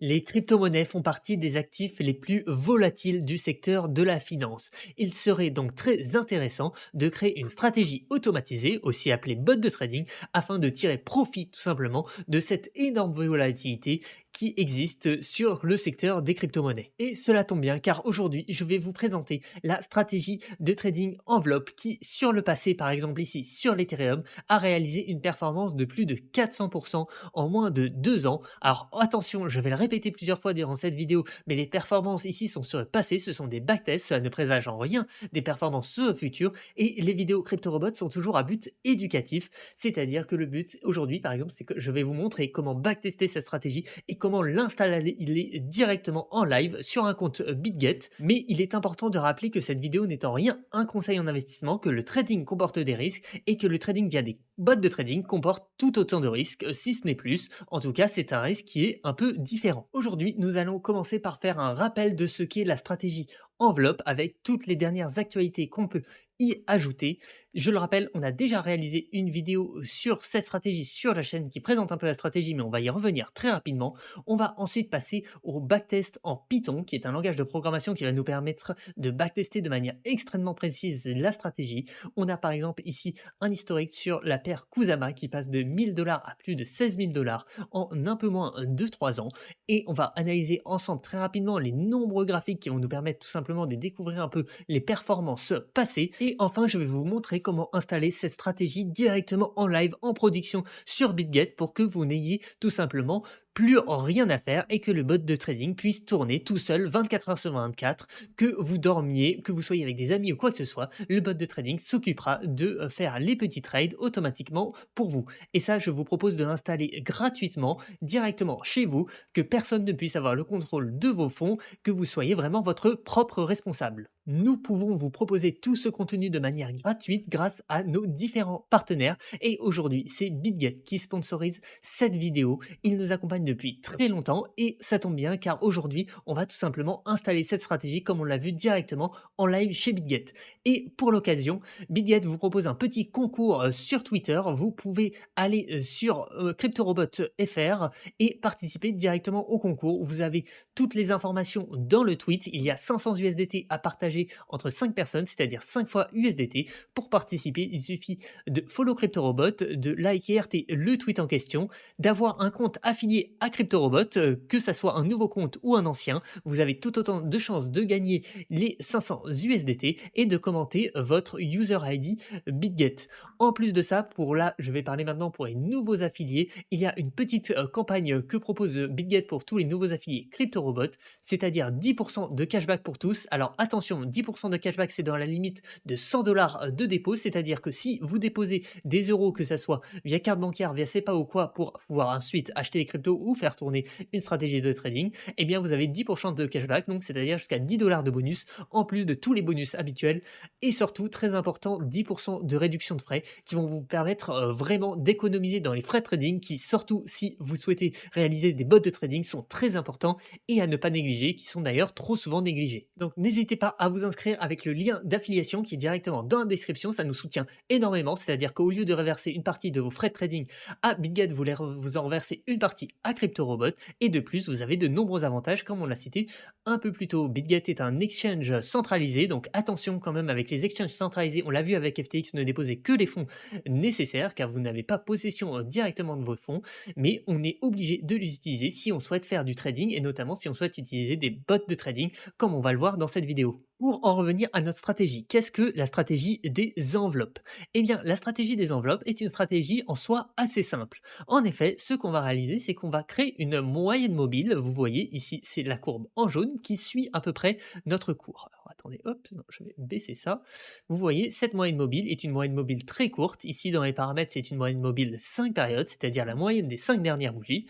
Les crypto-monnaies font partie des actifs les plus volatiles du secteur de la finance. Il serait donc très intéressant de créer une stratégie automatisée, aussi appelée bot de trading, afin de tirer profit tout simplement de cette énorme volatilité qui existe sur le secteur des crypto-monnaies. Et cela tombe bien car aujourd'hui, je vais vous présenter la stratégie de trading enveloppe qui, sur le passé, par exemple ici sur l'Ethereum, a réalisé une performance de plus de 400% en moins de 2 ans. Alors attention, je vais le répéter plusieurs fois durant cette vidéo, mais les performances ici sont sur le passé, ce sont des backtests, cela ne présage en rien des performances sur le futur et les vidéos CryptoRobot sont toujours à but éducatif, c'est-à-dire que le but aujourd'hui par exemple, c'est que je vais vous montrer comment backtester cette stratégie et comment l'installer directement en live sur un compte BitGet. Mais il est important de rappeler que cette vidéo n'est en rien un conseil en investissement, que le trading comporte des risques et que le trading via des bots de trading comporte tout autant de risques, si ce n'est plus. En tout cas, c'est un risque qui est un peu différent. Aujourd'hui, nous allons commencer par faire un rappel de ce qu'est la stratégie enveloppe avec toutes les dernières actualités qu'on peut y ajouter. Je le rappelle, on a déjà réalisé une vidéo sur cette stratégie sur la chaîne qui présente un peu la stratégie, mais on va y revenir très rapidement. On va ensuite passer au backtest en Python, qui est un langage de programmation qui va nous permettre de backtester de manière extrêmement précise la stratégie. On a par exemple ici un historique sur la paire Kusama qui passe de 1000 $ à plus de 16 000 $ en un peu moins de 3 ans. Et on va analyser ensemble très rapidement les nombreux graphiques qui vont nous permettre tout simplement de découvrir un peu les performances passées. Et enfin, je vais vous montrer comment installer cette stratégie directement en live, en production sur BitGet pour que vous n'ayez tout simplement plus rien à faire et que le bot de trading puisse tourner tout seul 24 heures sur 24, que vous dormiez, que vous soyez avec des amis ou quoi que ce soit, le bot de trading s'occupera de faire les petits trades automatiquement pour vous. Et ça, je vous propose de l'installer gratuitement, directement chez vous, que personne ne puisse avoir le contrôle de vos fonds, que vous soyez vraiment votre propre responsable. Nous pouvons vous proposer tout ce contenu de manière gratuite grâce à nos différents partenaires et aujourd'hui, c'est BitGet qui sponsorise cette vidéo. Il nous accompagne depuis très longtemps et ça tombe bien car aujourd'hui, on va tout simplement installer cette stratégie comme on l'a vu directement en live chez BitGet. Et pour l'occasion, BitGet vous propose un petit concours sur Twitter. Vous pouvez aller sur CryptoRobot.fr et participer directement au concours. Vous avez toutes les informations dans le tweet. Il y a 500 USDT à partager entre 5 personnes, c'est-à-dire 5 fois USDT. Pour participer, il suffit de follow CryptoRobot, de liker RT le tweet en question, d'avoir un compte affilié à CryptoRobot, que ça soit un nouveau compte ou un ancien. Vous avez tout autant de chances de gagner les 500 USDT et de commenter votre user ID BitGet. En plus de ça, pour là, je vais parler maintenant pour les nouveaux affiliés. Il y a une petite campagne que propose BitGet pour tous les nouveaux affiliés CryptoRobot, c'est-à-dire 10% de cashback pour tous. Alors attention, 10% de cashback, c'est dans la limite de 100 $ de dépôt, c'est-à-dire que si vous déposez des euros, que ça soit via carte bancaire, via SEPA ou quoi, pour pouvoir ensuite acheter les cryptos ou faire tourner une stratégie de trading, eh bien vous avez 10% de cashback, donc c'est-à-dire jusqu'à 10 $ de bonus, en plus de tous les bonus habituels. Et surtout, très important, 10% de réduction de frais qui vont vous permettre vraiment d'économiser dans les frais de trading qui, surtout si vous souhaitez réaliser des bots de trading, sont très importants et à ne pas négliger, qui sont d'ailleurs trop souvent négligés. Donc n'hésitez pas à vous inscrire avec le lien d'affiliation qui est directement dans la description, ça nous soutient énormément, c'est-à-dire qu'au lieu de reverser une partie de vos frais de trading à BitGet, vous en reversez une partie à CryptoRobot et de plus, vous avez de nombreux avantages comme on l'a cité un peu plus tôt. BitGet est un exchange centralisé, donc attention quand même avec les exchanges centralisés, on l'a vu avec FTX, ne déposez que les fonds nécessaires car vous n'avez pas possession directement de vos fonds, mais on est obligé de les utiliser si on souhaite faire du trading et notamment si on souhaite utiliser des bots de trading comme on va le voir dans cette vidéo. Pour en revenir à notre stratégie, qu'est-ce que la stratégie des enveloppes? Eh bien, la stratégie des enveloppes est une stratégie en soi assez simple. En effet, ce qu'on va réaliser, c'est qu'on va créer une moyenne mobile. Vous voyez ici, c'est la courbe en jaune qui suit à peu près notre cours. Alors attendez, hop, non, je vais baisser ça. Vous voyez, cette moyenne mobile est une moyenne mobile très courte. Ici, dans les paramètres, c'est une moyenne mobile 5 périodes, c'est-à-dire la moyenne des 5 dernières bougies.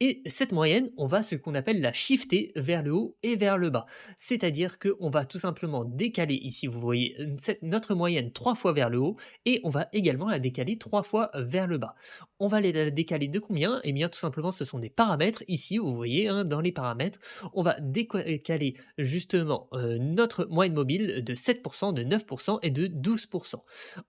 Et cette moyenne, on va ce qu'on appelle la shifter vers le haut et vers le bas. C'est-à-dire qu'on va tout simplement décaler ici, vous voyez, notre moyenne 3 fois vers le haut et on va également la décaler 3 fois vers le bas. On va la décaler de combien? Eh bien, tout simplement, ce sont des paramètres. Ici, vous voyez, hein, dans les paramètres, on va décaler justement notre notre moyenne mobile de 7%, de 9% et de 12%.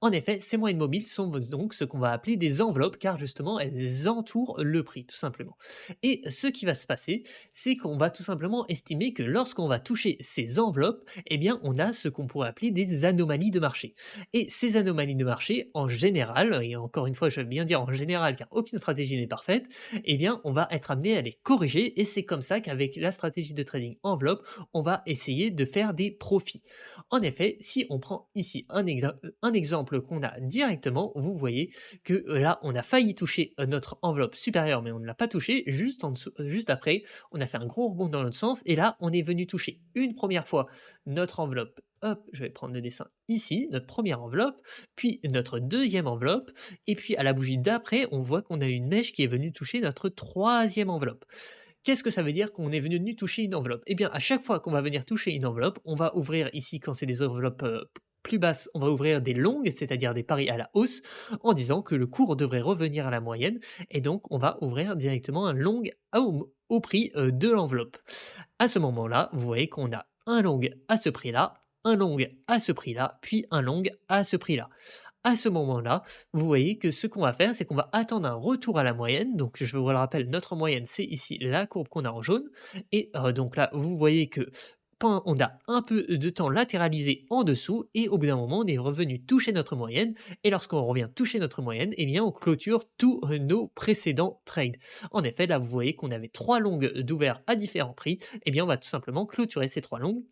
En effet, ces moyennes mobiles sont donc ce qu'on va appeler des enveloppes, car justement, elles entourent le prix, tout simplement. Et ce qui va se passer, c'est qu'on va tout simplement estimer que lorsqu'on va toucher ces enveloppes, eh bien, on a ce qu'on pourrait appeler des anomalies de marché. Et ces anomalies de marché, en général, et encore une fois, je veux bien dire en général, car aucune stratégie n'est parfaite, eh bien, on va être amené à les corriger. Et c'est comme ça qu'avec la stratégie de trading enveloppe, on va essayer de faire des profits. En effet, si on prend ici un exemple qu'on a directement, vous voyez que là, on a failli toucher notre enveloppe supérieure, mais on ne l'a pas touché. Juste, en dessous, juste après, on a fait un gros rebond dans l'autre sens. Et là, on est venu toucher une première fois notre enveloppe. Hop, je vais prendre le dessin ici, notre première enveloppe, puis notre deuxième enveloppe, et puis à la bougie d'après, on voit qu'on a une mèche qui est venue toucher notre troisième enveloppe. Qu'est-ce que ça veut dire qu'on est venu toucher une enveloppe? Eh bien, à chaque fois qu'on va venir toucher une enveloppe, on va ouvrir ici, quand c'est des enveloppes plus basses, on va ouvrir des longues, c'est-à-dire des paris à la hausse, en disant que le cours devrait revenir à la moyenne, et donc on va ouvrir directement un long au prix de l'enveloppe. À ce moment-là, vous voyez qu'on a un long à ce prix-là, un long à ce prix-là, puis un long à ce prix-là. À ce moment-là, vous voyez que ce qu'on va faire, c'est qu'on va attendre un retour à la moyenne. Donc, je vous le rappelle, notre moyenne, c'est ici la courbe qu'on a en jaune. Et donc là, vous voyez que on a un peu de temps latéralisé en dessous et au bout d'un moment, on est revenu toucher notre moyenne. Et lorsqu'on revient toucher notre moyenne, eh bien, on clôture tous nos précédents trades. En effet, là, vous voyez qu'on avait trois longues d'ouvert à différents prix. Eh bien, on va tout simplement clôturer ces trois longues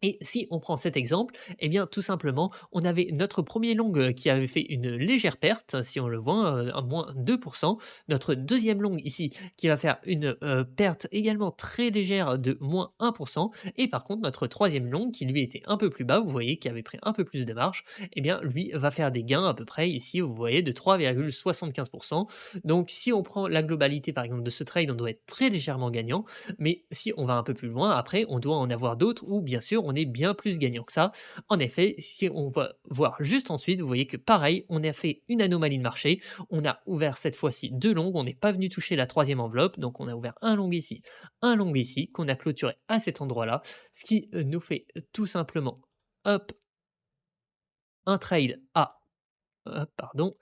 et si on prend cet exemple, eh bien, tout simplement, on avait notre premier long qui avait fait une légère perte, si on le voit, un moins 2%. Notre deuxième long ici, qui va faire une perte également très légère de moins 1%. Et par contre, notre troisième long, qui lui était un peu plus bas, vous voyez, qui avait pris un peu plus de marge, eh bien, lui va faire des gains à peu près ici, vous voyez, de 3,75%. Donc, si on prend la globalité, par exemple, de ce trade, on doit être très légèrement gagnant. Mais si on va un peu plus loin, après, on doit en avoir d'autres où, bien sûr, on est bien plus gagnant que ça. En effet, si on va voir juste ensuite, vous voyez que pareil, on a fait une anomalie de marché. On a ouvert cette fois-ci deux longues. On n'est pas venu toucher la troisième enveloppe. Donc, on a ouvert un long ici, qu'on a clôturé à cet endroit-là. Ce qui nous fait tout simplement, hop, un trade à, pardon,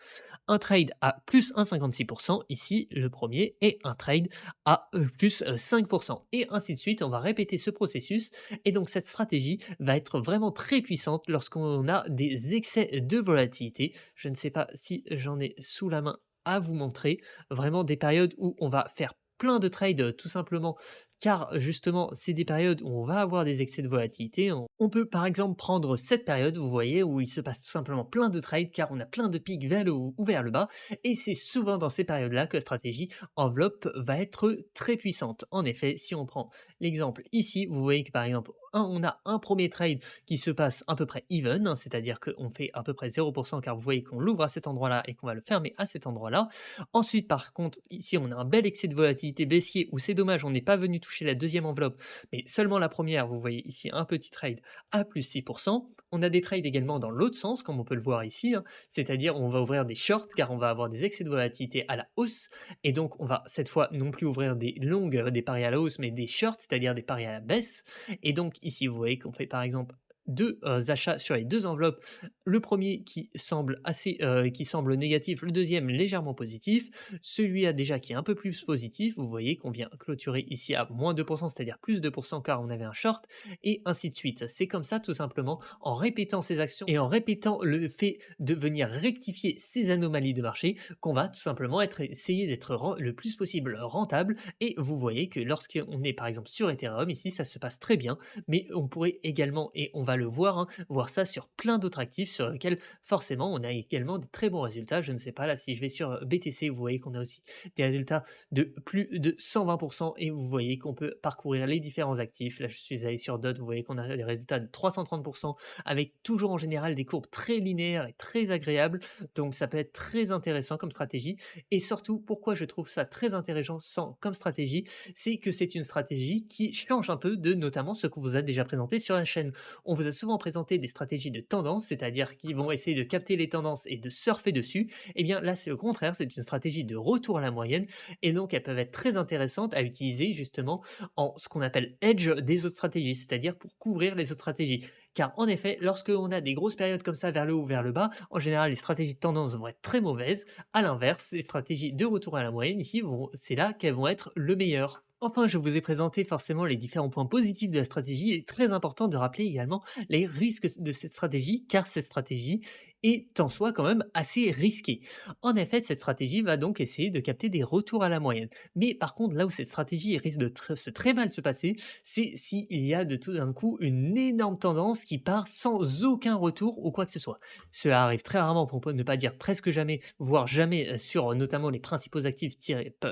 un trade à plus 1,56% ici, le premier, et un trade à plus 5%. Et ainsi de suite, on va répéter ce processus. Et donc cette stratégie va être vraiment très puissante lorsqu'on a des excès de volatilité. Je ne sais pas si j'en ai sous la main à vous montrer. Vraiment des périodes où on va faire plein de trades tout simplement car justement c'est des périodes où on va avoir des excès de volatilité. On peut par exemple prendre cette période, vous voyez, où il se passe tout simplement plein de trades car on a plein de pics vers le haut ou vers le bas. Et c'est souvent dans ces périodes-là que la stratégie enveloppe va être très puissante. En effet, si on prend l'exemple ici, vous voyez que par exemple, on a un premier trade qui se passe à peu près even, hein, c'est-à-dire qu'on fait à peu près 0% car vous voyez qu'on l'ouvre à cet endroit-là et qu'on va le fermer à cet endroit-là. Ensuite, par contre, ici, on a un bel excès de volatilité baissier où c'est dommage, on n'est pas venu toucher la deuxième enveloppe, mais seulement la première. Vous voyez ici un petit trade à plus 6%. On a des trades également dans l'autre sens, comme on peut le voir ici, hein, c'est-à-dire on va ouvrir des shorts car on va avoir des excès de volatilité à la hausse. Et donc, on va cette fois non plus ouvrir des longues, des paris à la hausse, mais des shorts, c'est-à-dire des paris à la baisse. Et donc, ici, vous voyez qu'on fait par exemple deux achats sur les deux enveloppes. Le premier qui semble négatif, le deuxième légèrement positif. Celui-là déjà qui est un peu plus positif, vous voyez qu'on vient clôturer ici à moins 2%, c'est-à-dire plus 2% car on avait un short, et ainsi de suite. C'est comme ça tout simplement, en répétant ces actions et en répétant le fait de venir rectifier ces anomalies de marché, qu'on va tout simplement essayer d'être le plus possible rentable. Et vous voyez que lorsqu'on est par exemple sur Ethereum, ici ça se passe très bien, mais on pourrait également, et on va le voir, hein, voir ça sur plein d'autres actifs sur lesquels forcément on a également de très bons résultats. Je ne sais pas, là si je vais sur BTC, vous voyez qu'on a aussi des résultats de plus de 120% et vous voyez qu'on peut parcourir les différents actifs. Là je suis allé sur DOT, vous voyez qu'on a des résultats de 330% avec toujours en général des courbes très linéaires et très agréables. Donc ça peut être très intéressant comme stratégie. Et surtout, pourquoi je trouve ça très intéressant comme stratégie, c'est que c'est une stratégie qui change un peu de notamment ce qu'on vous a déjà présenté sur la chaîne. On vous vous a souvent présenté des stratégies de tendance, c'est-à-dire qu'ils vont essayer de capter les tendances et de surfer dessus, eh bien là, c'est au contraire, c'est une stratégie de retour à la moyenne et donc elles peuvent être très intéressantes à utiliser justement en ce qu'on appelle edge des autres stratégies, c'est-à-dire pour couvrir les autres stratégies. Car en effet, lorsque on a des grosses périodes comme ça vers le haut ou vers le bas, en général, les stratégies de tendance vont être très mauvaises. À l'inverse, les stratégies de retour à la moyenne ici, c'est là qu'elles vont être le meilleur. Enfin, je vous ai présenté forcément les différents points positifs de la stratégie. Il est très important de rappeler également les risques de cette stratégie, car cette stratégie est en soi quand même assez risquée. En effet, cette stratégie va donc essayer de capter des retours à la moyenne. Mais par contre, là où cette stratégie risque de se très mal se passer, c'est s'il y a de tout d'un coup une énorme tendance qui part sans aucun retour ou quoi que ce soit. Cela arrive très rarement, pour ne pas dire presque jamais, voire jamais sur notamment les principaux actifs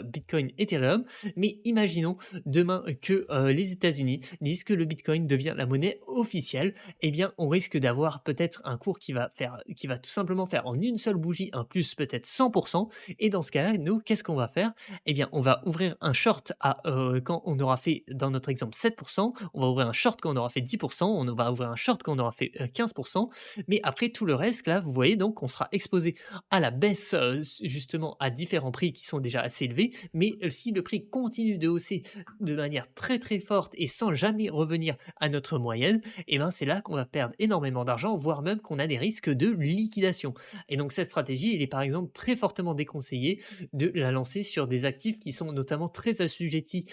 Bitcoin, Ethereum. Mais imaginons demain que les États-Unis disent que le Bitcoin devient la monnaie officielle, eh bien, on risque d'avoir peut-être un cours qui va tout simplement faire en une seule bougie un plus peut-être 100%. Et dans ce cas-là, nous, qu'est-ce qu'on va faire? Eh bien, on va ouvrir un short quand on aura fait, dans notre exemple, 7%. On va ouvrir un short quand on aura fait 10%. On va ouvrir un short quand on aura fait 15%. Mais après, tout le reste, là, vous voyez, donc, on sera exposé à la baisse, justement, à différents prix qui sont déjà assez élevés. Mais si le prix continue de hausser de manière très très forte et sans jamais revenir à notre moyenne, et ben c'est là qu'on va perdre énormément d'argent, voire même qu'on a des risques de liquidation. Et donc cette stratégie, il est par exemple très fortement déconseillé de la lancer sur des actifs qui sont notamment très assujettis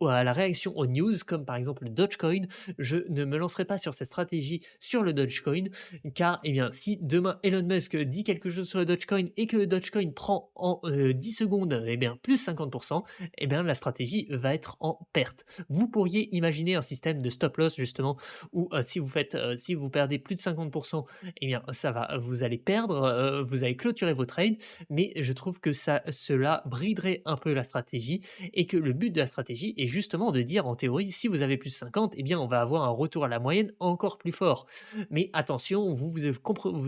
à la réaction aux news, comme par exemple le Dogecoin. Je ne me lancerai pas sur cette stratégie sur le Dogecoin, car eh bien, si demain Elon Musk dit quelque chose sur le Dogecoin et que le Dogecoin prend en 10 secondes eh bien, plus 50%, eh bien, la stratégie va être en perte. Vous pourriez imaginer un système de stop loss justement où si vous perdez plus de 50%, eh bien, vous allez perdre, vous allez clôturer vos trades, mais je trouve que cela briderait un peu la stratégie et que le but de la stratégie est justement de dire en théorie, si vous avez plus 50, eh bien, on va avoir un retour à la moyenne encore plus fort. Mais attention,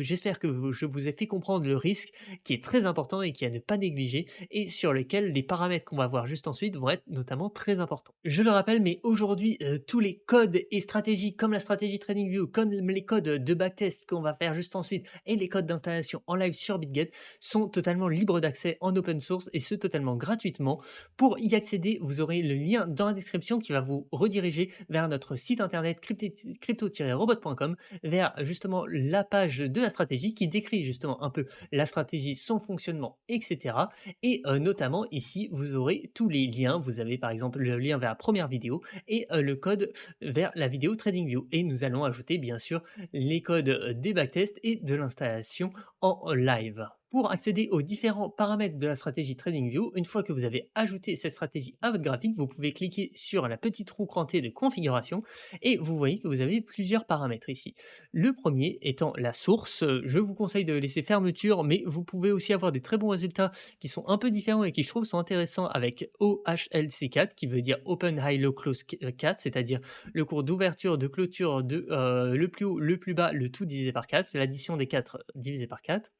j'espère que je vous ai fait comprendre le risque qui est très important et qui est à ne pas négliger et sur lesquels les paramètres qu'on va voir juste ensuite vont être notamment très importants. Je le rappelle, mais aujourd'hui, tous les codes et stratégies comme la stratégie TradingView, comme les codes de backtest qu'on va faire juste ensuite et les codes d'installation en live sur BitGet sont totalement libres d'accès en open source et ce totalement gratuitement. Pour y accéder, vous aurez le lien dans la description qui va vous rediriger vers notre site internet crypto-robot.com vers justement la page de la stratégie qui décrit justement un peu la stratégie, son fonctionnement, etc. Et notamment ici, vous aurez tous les liens. Vous avez par exemple le lien vers la première vidéo et le code vers la vidéo TradingView. Et nous allons ajouter bien sûr les codes des backtests et de l'installation en live. Pour accéder aux différents paramètres de la stratégie TradingView, une fois que vous avez ajouté cette stratégie à votre graphique, vous pouvez cliquer sur la petite roue crantée de configuration et vous voyez que vous avez plusieurs paramètres ici. Le premier étant la source, je vous conseille de laisser fermeture, mais vous pouvez aussi avoir des très bons résultats qui sont un peu différents et qui je trouve sont intéressants avec OHLC4 qui veut dire Open High Low Close 4, c'est-à-dire le cours d'ouverture, de clôture de le plus haut, le plus bas, le tout divisé par 4, c'est l'addition des 4 divisé par 4.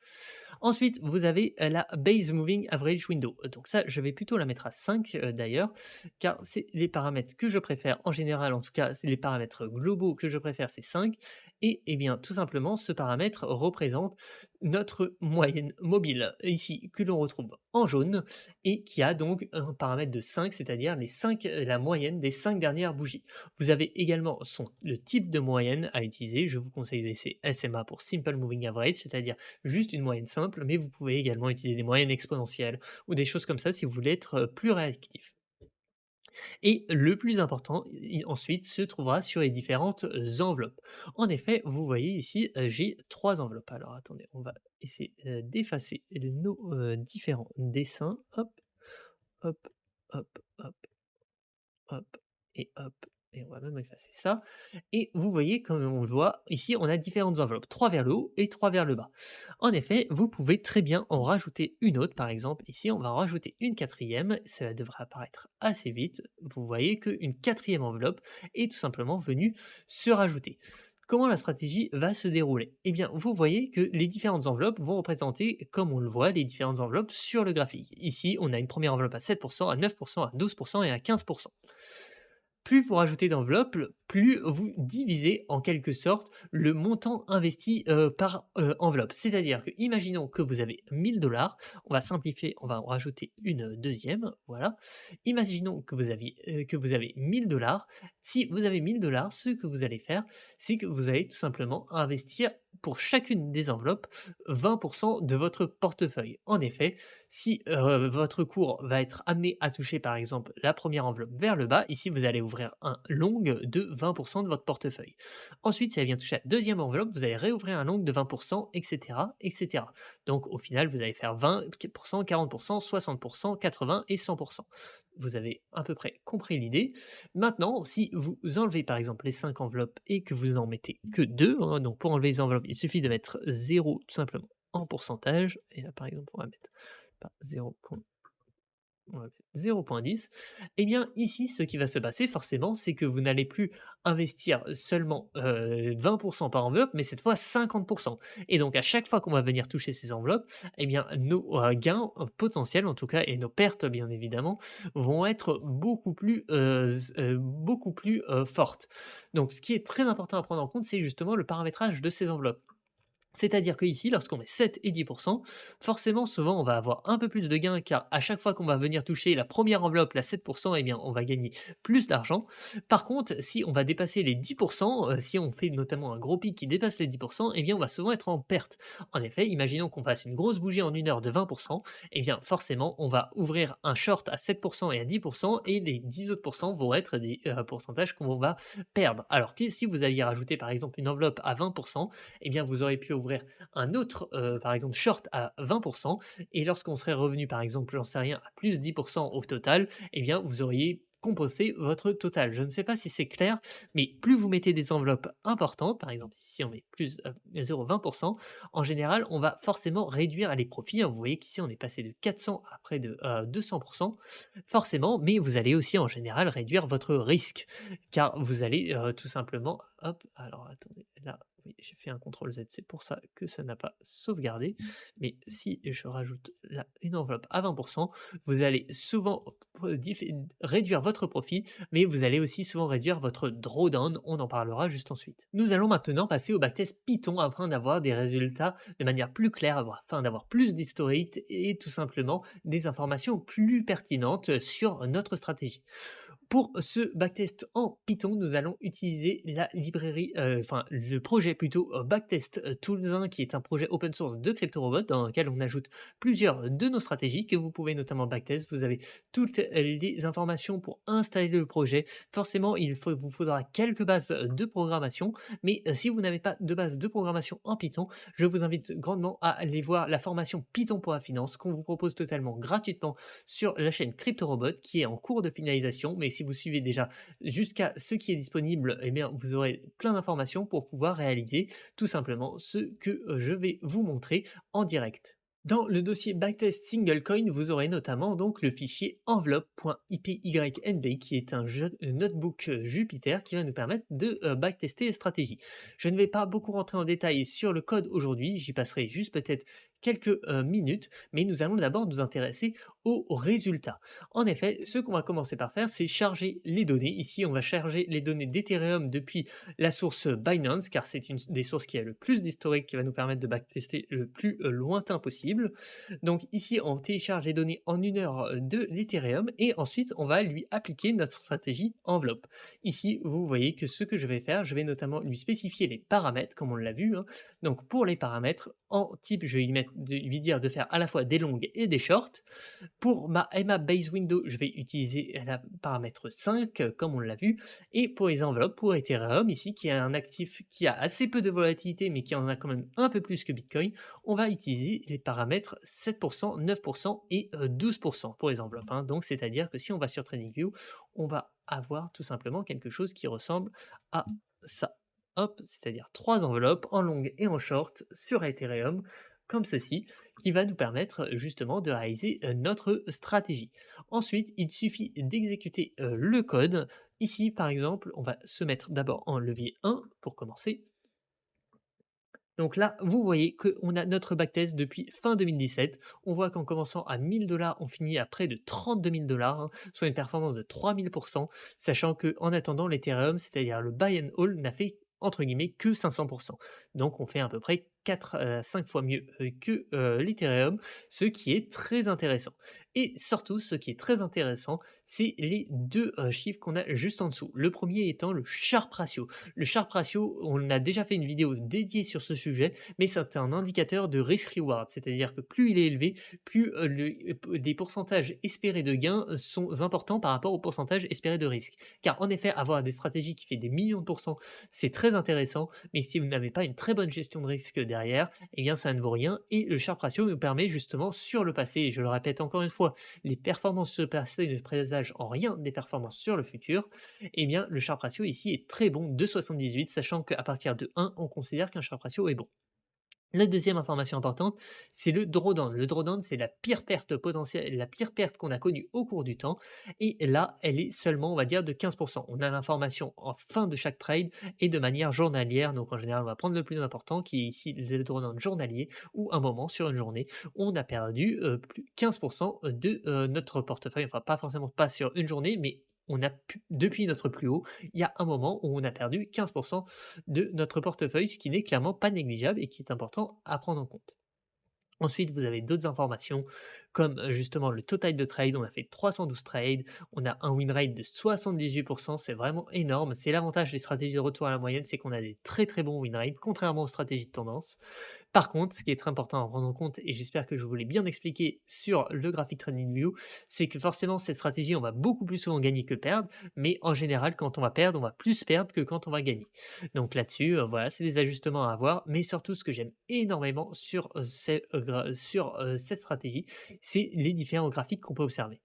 Ensuite, vous avez la Base Moving Average Window. Donc ça, je vais plutôt la mettre à 5 d'ailleurs, car c'est les paramètres que je préfère en général, en tout cas, c'est les paramètres globaux que je préfère, c'est 5. Et eh bien, tout simplement, ce paramètre représente notre moyenne mobile, ici, que l'on retrouve en jaune, et qui a donc un paramètre de 5, c'est-à-dire la moyenne des 5 dernières bougies. Vous avez également le type de moyenne à utiliser. Je vous conseille de laisser SMA pour Simple Moving Average, c'est-à-dire juste une moyenne simple, mais vous pouvez également utiliser des moyennes exponentielles ou des choses comme ça si vous voulez être plus réactif. Et le plus important, ensuite, se trouvera sur les différentes enveloppes. En effet, vous voyez ici, j'ai 3 enveloppes. Alors attendez, on va essayer d'effacer nos différents dessins. Hop, hop, hop, hop, hop et hop. Et on va même effacer ça. Et vous voyez, comme on le voit, ici, on a différentes enveloppes, 3 vers le haut et 3 vers le bas. En effet, vous pouvez très bien en rajouter une autre, par exemple, ici, on va en rajouter une quatrième, cela devrait apparaître assez vite. Vous voyez qu'une quatrième enveloppe est tout simplement venue se rajouter. Comment la stratégie va se dérouler? Eh bien, vous voyez que les différentes enveloppes vont représenter, comme on le voit, les différentes enveloppes sur le graphique. Ici, on a une première enveloppe à 7%, à 9%, à 12% et à 15%. Plus vous rajoutez d'enveloppes, plus vous divisez en quelque sorte le montant investi, par, enveloppe. C'est-à-dire que, imaginons que vous avez 1 000 $, on va simplifier, on va en rajouter une deuxième, voilà. Imaginons que vous avez 1 000 $. Si vous avez 1 000 $, ce que vous allez faire, c'est que vous allez tout simplement investir pour chacune des enveloppes 20 de votre portefeuille. En effet, si, votre cours va être amené à toucher par exemple la première enveloppe vers le bas, ici vous allez ouvrir un long de 20 de votre portefeuille. Ensuite, si elle vient toucher la deuxième enveloppe, vous allez réouvrir un long de 20 et cetera et cetera. Donc au final, vous allez faire 20 40 60 80 et 100. Vous avez à peu près compris l'idée. Maintenant, si vous enlevez par exemple les 5 enveloppes et que vous n'en mettez que 2, hein, donc pour enlever les enveloppes, il suffit de mettre 0 tout simplement en pourcentage et là par exemple on va mettre pas 0, on va mettre 0,10. Et bien ici, ce qui va se passer forcément, c'est que vous n'allez plus investir seulement, 20 par enveloppe, mais cette fois 50. Et donc à chaque fois qu'on va venir toucher ces enveloppes, et bien nos, gains, potentiels en tout cas et nos pertes bien évidemment, vont être beaucoup plus, fortes. Donc ce qui est très important à prendre en compte, c'est justement le paramétrage de ces enveloppes. C'est-à-dire qu'ici, lorsqu'on met 7 et 10, forcément, souvent, on va avoir un peu plus de gains car à chaque fois qu'on va venir toucher la première enveloppe, la 7, eh bien, on va gagner plus d'argent. Par contre, si on va dépasser les 10, si on fait notamment un gros pic qui dépasse les 10, eh bien, on va souvent être en perte. En effet, imaginons qu'on fasse une grosse bougie en 1 heure de 20, eh bien, forcément, on va ouvrir un short à 7 et à 10 et les 10 autres vont être des pourcentages qu'on va perdre. Alors que si vous aviez rajouté, par exemple, une enveloppe à 20, eh bien, vous aurez pu ouvrir un autre, par exemple, short à 20 et lorsqu'on serait revenu, par exemple, j'en sais rien, à plus 10 au total, eh bien, vous auriez compensé votre total. Je ne sais pas si c'est clair, mais plus vous mettez des enveloppes importantes, par exemple, ici on met plus, 0,20, en général, on va forcément réduire les profits, hein. Vous voyez qu'ici on est passé de 400 à près de, 200 forcément, mais vous allez aussi en général réduire votre risque, car vous allez, tout simplement hop, alors attendez, là oui, j'ai fait un contrôle Z, c'est pour ça que ça n'a pas sauvegardé. Mais si je rajoute là une enveloppe à 20, vous allez souvent réduire votre profit, mais vous allez aussi souvent réduire votre drawdown. On en parlera juste ensuite. Nous allons maintenant passer au backtest Python afin d'avoir des résultats de manière plus claire, afin d'avoir plus d'historique et tout simplement des informations plus pertinentes sur notre stratégie. Pour ce backtest en Python, nous allons utiliser la librairie, enfin le projet plutôt, Backtest, Tools, qui est un projet open source de CryptoRobot dans lequel on ajoute plusieurs de nos stratégies que vous pouvez notamment backtest. Vous avez toutes les informations pour installer le projet. Forcément, vous faudra quelques bases, de programmation, mais si vous n'avez pas de base de programmation en Python, je vous invite grandement à aller voir la formation Python pour la finance qu'on vous propose totalement gratuitement sur la chaîne CryptoRobot qui est en cours de finalisation. Mais si vous suivez déjà jusqu'à ce qui est disponible, eh bien, vous aurez plein d'informations pour pouvoir réaliser tout simplement ce que je vais vous montrer en direct. Dans le dossier backtest single coin, vous aurez notamment donc le fichier enveloppe.ipynb qui est un notebook Jupyter qui va nous permettre de backtester les stratégies. Je ne vais pas beaucoup rentrer en détail sur le code aujourd'hui, j'y passerai juste peut-être quelques minutes, mais nous allons d'abord nous intéresser aux résultats. En effet, ce qu'on va commencer par faire, c'est charger les données. Ici, on va charger les données d'Ethereum depuis la source Binance, car c'est une des sources qui a le plus d'historique, qui va nous permettre de backtester le plus lointain possible. Donc ici, on télécharge les données en 1 heure de l'Ethereum et ensuite, on va lui appliquer notre stratégie enveloppe. Ici, vous voyez que ce que je vais faire, je vais notamment lui spécifier les paramètres, comme on l'a vu, hein. Donc pour les paramètres, en type, je vais lui dire de faire à la fois des longues et des shorts. Pour ma EMA Base Window, je vais utiliser la paramètre 5, comme on l'a vu. Et pour les enveloppes, pour Ethereum, ici, qui est un actif qui a assez peu de volatilité, mais qui en a quand même un peu plus que Bitcoin, on va utiliser les paramètres 7%, 9% et 12% pour les enveloppes, hein. Donc, c'est-à-dire que si on va sur TradingView, on va avoir tout simplement quelque chose qui ressemble à ça. Hop, c'est-à-dire 3 enveloppes en longue et en short sur Ethereum, comme ceci, qui va nous permettre justement de réaliser notre stratégie. Ensuite, il suffit d'exécuter le code. Ici, par exemple, on va se mettre d'abord en levier 1 pour commencer. Donc là, vous voyez qu'on a notre backtest depuis fin 2017. On voit qu'en commençant à 1000 $, on finit à près de 32 000 $, hein, soit une performance de 3000%, sachant que en attendant, l'Ethereum, c'est-à-dire le buy and hold, n'a fait entre guillemets que 500%. Donc on fait à peu près 4 à 5 fois mieux que l'Ethereum, ce qui est très intéressant. Et surtout, ce qui est très intéressant, c'est les deux chiffres qu'on a juste en dessous. Le premier étant le Sharpe ratio. Le Sharpe ratio, on a déjà fait une vidéo dédiée sur ce sujet, mais c'est un indicateur de risk reward, c'est-à-dire que plus il est élevé, plus des pourcentages espérés de gains sont importants par rapport au pourcentage espéré de risque. Car en effet, avoir des stratégies qui fait des millions de pourcents, c'est très intéressant, mais si vous n'avez pas une très bonne gestion de risque derrière, eh bien ça ne vaut rien. Et le Sharpe ratio nous permet justement sur le passé, et je le répète encore une fois, les performances sur le passé ne présagent en rien des performances sur le futur. Eh bien, le Sharpe ratio ici est très bon, de 78, sachant qu'à partir de 1, on considère qu'un Sharpe ratio est bon. La deuxième information importante, c'est le drawdown. Le drawdown, c'est la pire perte potentielle, la pire perte qu'on a connue au cours du temps. Et là, elle est seulement, on va dire, de 15%. On a l'information en fin de chaque trade et de manière journalière. Donc, en général, on va prendre le plus important, qui est ici le drawdown journalier, où un moment, sur une journée, on a perdu 15% de notre portefeuille. Enfin, pas forcément pas sur une journée, mais on a depuis notre plus haut, il y a un moment où on a perdu 15% de notre portefeuille, ce qui n'est clairement pas négligeable et qui est important à prendre en compte. Ensuite, vous avez d'autres informations comme justement le total de trade. On a fait 312 trades, on a un win rate de 78%, c'est vraiment énorme. C'est l'avantage des stratégies de retour à la moyenne, c'est qu'on a des très très bons win rates, contrairement aux stratégies de tendance. Par contre, ce qui est très important à prendre en compte, et j'espère que je vous l'ai bien expliqué sur le graphic TradingView, c'est que forcément cette stratégie, on va beaucoup plus souvent gagner que perdre, mais en général, quand on va perdre, on va plus perdre que quand on va gagner. Donc là-dessus, voilà, c'est des ajustements à avoir, mais surtout ce que j'aime énormément sur, cette stratégie, c'est les différents graphiques qu'on peut observer.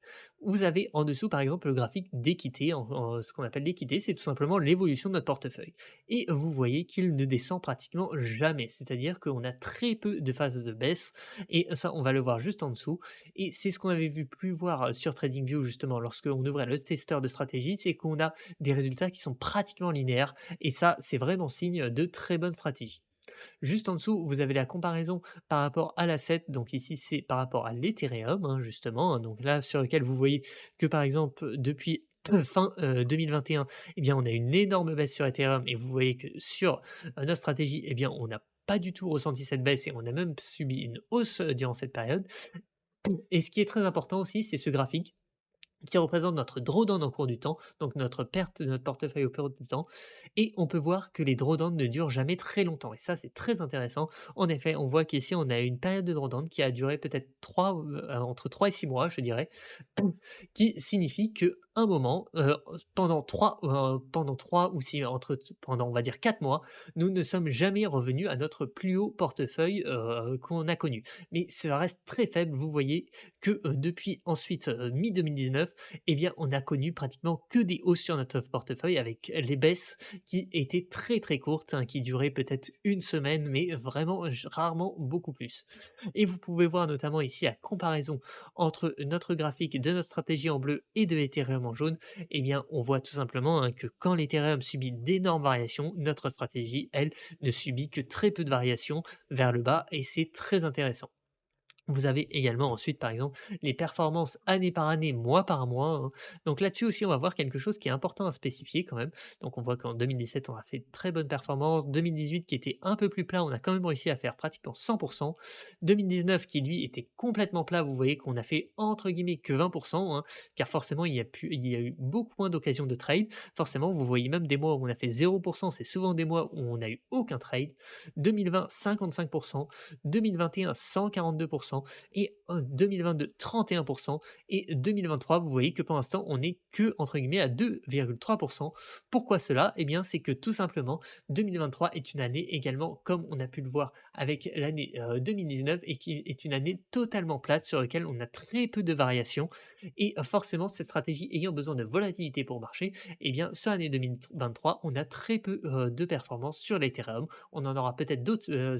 Vous avez en dessous, par exemple, le graphique d'équité, ce qu'on appelle l'équité, c'est tout simplement l'évolution de notre portefeuille. Et vous voyez qu'il ne descend pratiquement jamais, c'est-à-dire qu'on a très peu de phases de baisse et ça, on va le voir juste en dessous et c'est ce qu'on avait pu voir sur TradingView justement lorsqu'on ouvrait le testeur de stratégie, c'est qu'on a des résultats qui sont pratiquement linéaires et ça, c'est vraiment signe de très bonne stratégie. Juste en dessous, vous avez la comparaison par rapport à l'asset. Donc ici, c'est par rapport à l'Ethereum, hein, justement, hein. Donc là, sur lequel vous voyez que par exemple, depuis fin 2021, eh bien, on a une énorme baisse sur Ethereum et vous voyez que sur notre stratégie, eh bien, on n'a pas du tout ressenti cette baisse et on a même subi une hausse durant cette période. Et ce qui est très important aussi, c'est ce graphique qui représente notre drawdown au cours du temps, donc notre perte de notre portefeuille au cours du temps. Et on peut voir que les drawdowns ne durent jamais très longtemps. Et ça, c'est très intéressant. En effet, on voit qu'ici, on a une période de drawdown qui a duré peut-être entre 3 et 6 mois, je dirais, qui signifie que un moment, pendant 3 ou 6 pendant on va dire 4 mois, nous ne sommes jamais revenus à notre plus haut portefeuille, qu'on a connu. Mais ça reste très faible, vous voyez que, depuis ensuite, mi-2019, eh bien, on a connu pratiquement que des hausses sur notre portefeuille avec les baisses qui étaient très, très courtes, hein, qui duraient peut-être une semaine, mais vraiment rarement beaucoup plus. Et vous pouvez voir notamment ici la comparaison entre notre graphique de notre stratégie en bleu et de Ethereum en jaune, eh bien, on voit tout simplement hein, que quand l'Ethereum subit d'énormes variations, notre stratégie, elle, ne subit que très peu de variations vers le bas et c'est très intéressant. Vous avez également ensuite, par exemple, les performances année par année, mois par mois, hein. Donc là-dessus aussi, on va voir quelque chose qui est important à spécifier quand même. Donc on voit qu'en 2017, on a fait de très bonnes performances. 2018 qui était un peu plus plat, on a quand même réussi à faire pratiquement 100%. 2019 qui lui était complètement plat, vous voyez qu'on a fait entre guillemets que 20%, hein, car forcément il y a eu beaucoup moins d'occasions de trade. Forcément, vous voyez même des mois où on a fait 0%, c'est souvent des mois où on n'a eu aucun trade. 2020, 55%, 2021, 142% et 2022, 31% et 2023, vous voyez que pour l'instant, on n'est que entre guillemets à 2,3%. Pourquoi cela? Eh bien, c'est que tout simplement, 2023 est une année également, comme on a pu le voir avec l'année 2019, et qui est une année totalement plate sur laquelle on a très peu de variations. Et forcément, cette stratégie ayant besoin de volatilité pour marcher, eh bien, sur l'année 2023, on a très peu de performance sur l'Ethereum. On en aura peut-être d'autres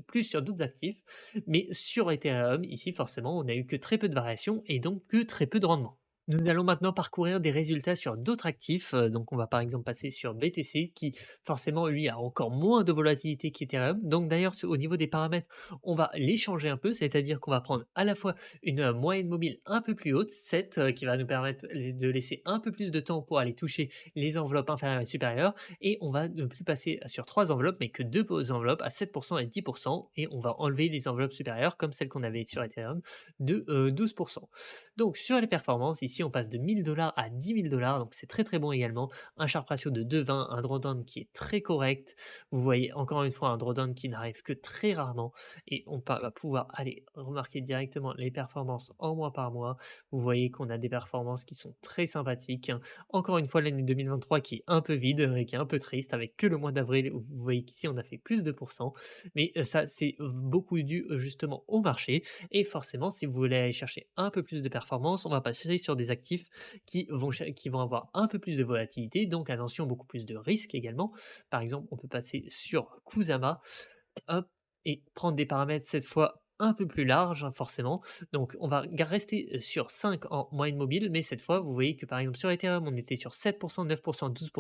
plus sur d'autres actifs, mais sur Ethereum, ici, forcément, on a eu que très peu de variations et donc que très peu de rendement. Nous allons maintenant parcourir des résultats sur d'autres actifs. Donc, on va par exemple passer sur BTC qui, forcément, lui, a encore moins de volatilité qu'Ethereum. Donc, d'ailleurs, au niveau des paramètres, on va les changer un peu, c'est-à-dire qu'on va prendre à la fois une moyenne mobile un peu plus haute, 7, qui va nous permettre de laisser un peu plus de temps pour aller toucher les enveloppes inférieures et supérieures. Et on va ne plus passer sur trois enveloppes, mais que deux enveloppes à 7% et 10%. Et on va enlever les enveloppes supérieures, comme celles qu'on avait sur Ethereum, de 12%. Donc sur les performances, ici on passe de 1000 $ à 10 000 $, donc c'est très très bon également. Un Sharp ratio de 2,20, un drawdown qui est très correct. Vous voyez encore une fois un drawdown qui n'arrive que très rarement et va pouvoir aller remarquer directement les performances en mois par mois. Vous voyez qu'on a des performances qui sont très sympathiques. Encore une fois l'année 2023 qui est un peu vide et qui est un peu triste avec que le mois d'avril où vous voyez qu'ici on a fait plus de pourcents. Mais ça c'est beaucoup dû justement au marché et forcément, si vous voulez aller chercher un peu plus de performance, on va passer sur des actifs qui vont avoir un peu plus de volatilité, donc attention, beaucoup plus de risques également. Par exemple, on peut passer sur Kusama. Hop, et prendre des paramètres cette fois un peu plus larges, hein, forcément. Donc on va rester, sur 5 en moyenne mobile, mais cette fois, vous voyez que par exemple sur Ethereum, on était sur 7, 9, 12.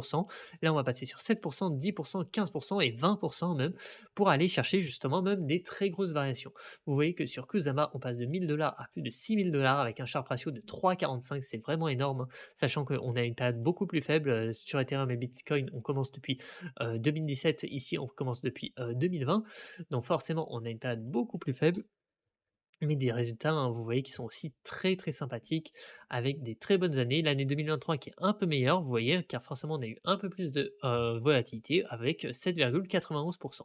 Là, on va passer sur 7, 10, 15 et 20 même, pour aller chercher justement même des très grosses variations. Vous voyez que sur Kusama, on passe de 1000 $ à plus de 6 000 $ avec un Sharp ratio de 3,45. C'est vraiment énorme, hein, sachant qu'on a une période beaucoup plus faible, sur Ethereum et Bitcoin, on commence depuis 2017, ici on commence depuis 2020. Donc forcément, on a une période beaucoup plus faible, mais des résultats, hein, vous voyez, qui sont aussi très très sympathiques, avec des très bonnes années. L'année 2023 qui est un peu meilleure, vous voyez, car forcément on a eu un peu plus de volatilité avec 7,91%.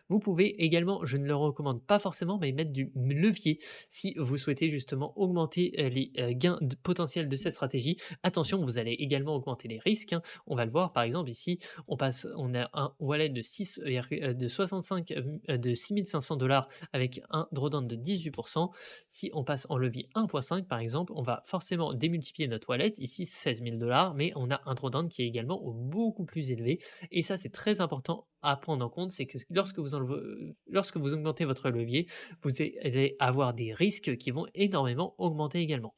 Vous pouvez également, je ne le recommande pas forcément, mais mettre du levier si vous souhaitez justement augmenter les gains potentiels de cette stratégie. Attention, vous allez également augmenter les risques, hein. On va le voir par exemple ici, on a un wallet de 65, de 6 500 $ avec un drawdown de 18%. Si on passe en levier 1,5 par exemple, on va forcément démultiplier notre wallet, ici 16 000 $, mais on a un drawdown qui est également beaucoup plus élevé. Et ça, c'est très important à prendre en compte, c'est que lorsque vous augmentez votre levier, vous allez avoir des risques qui vont énormément augmenter également.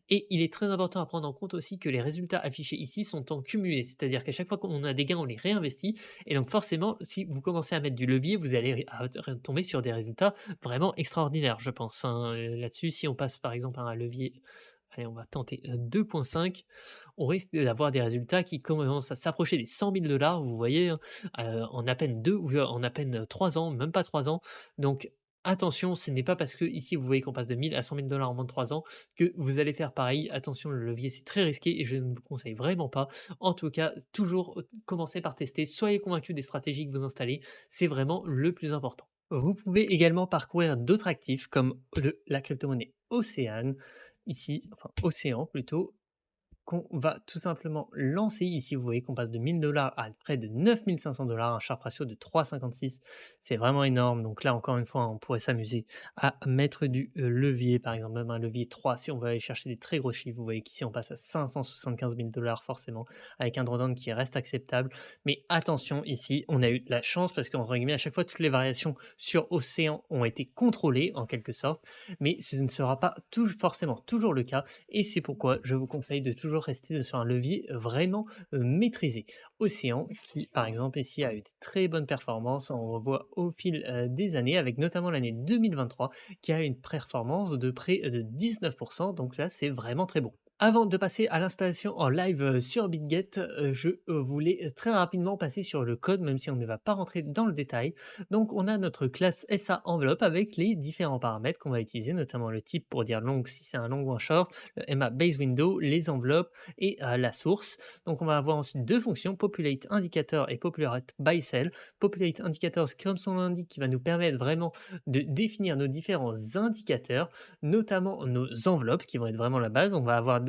Et il est très important à prendre en compte aussi que les résultats affichés ici sont en cumulé, c'est-à-dire qu'à chaque fois qu'on a des gains, on les réinvestit et donc forcément, si vous commencez à mettre du levier, vous allez tomber sur des résultats vraiment extraordinaires, je pense, hein. Là-dessus, si on passe par exemple à un levier, allez, on va tenter 2,5, on risque d'avoir des résultats qui commencent à s'approcher des 100 000 $, vous voyez, hein, en à peine 2 ou en à peine 3 ans, même pas 3 ans. Donc attention, ce n'est pas parce que ici vous voyez qu'on passe de 1000 à 100 000 $ en moins de 3 ans que vous allez faire pareil. Attention, le levier, c'est très risqué et je ne vous conseille vraiment pas. En tout cas, toujours commencer par tester. Soyez convaincu des stratégies que vous installez. C'est vraiment le plus important. Vous pouvez également parcourir d'autres actifs comme la crypto-monnaie Océane, ici, enfin Océan plutôt, qu'on va tout simplement lancer ici. Vous voyez qu'on passe de 1000 $ à près de 9 500 $, un Sharp ratio de 3,56. C'est vraiment énorme. Donc là, encore une fois, on pourrait s'amuser à mettre du levier, par exemple, même un levier 3 si on veut aller chercher des très gros chiffres. Vous voyez qu'ici, on passe à 575 000 $ forcément, avec un drawdown qui reste acceptable. Mais attention, ici, on a eu de la chance parce qu'entre guillemets, à chaque fois, toutes les variations sur Océan ont été contrôlées en quelque sorte. Mais ce ne sera pas forcément toujours le cas et c'est pourquoi je vous conseille de toujours rester sur un levier vraiment maîtrisé. Océan, qui par exemple ici a eu de très bonnes performances, on revoit au fil des années, avec notamment l'année 2023 qui a une performance de près de 19%, donc là c'est vraiment très bon. Avant de passer à l'installation en live sur BitGet, je voulais très rapidement passer sur le code, même si on ne va pas rentrer dans le détail. Donc on a notre classe SA enveloppe avec les différents paramètres qu'on va utiliser, notamment le type pour dire long si c'est un long ou un short, le MA base window, les enveloppes et la source. Donc on va avoir ensuite deux fonctions, populate indicator et populate by cell. Populate indicators, comme son nom l'indique, qui va nous permettre vraiment de définir nos différents indicateurs, notamment nos enveloppes qui vont être vraiment la base. On va avoir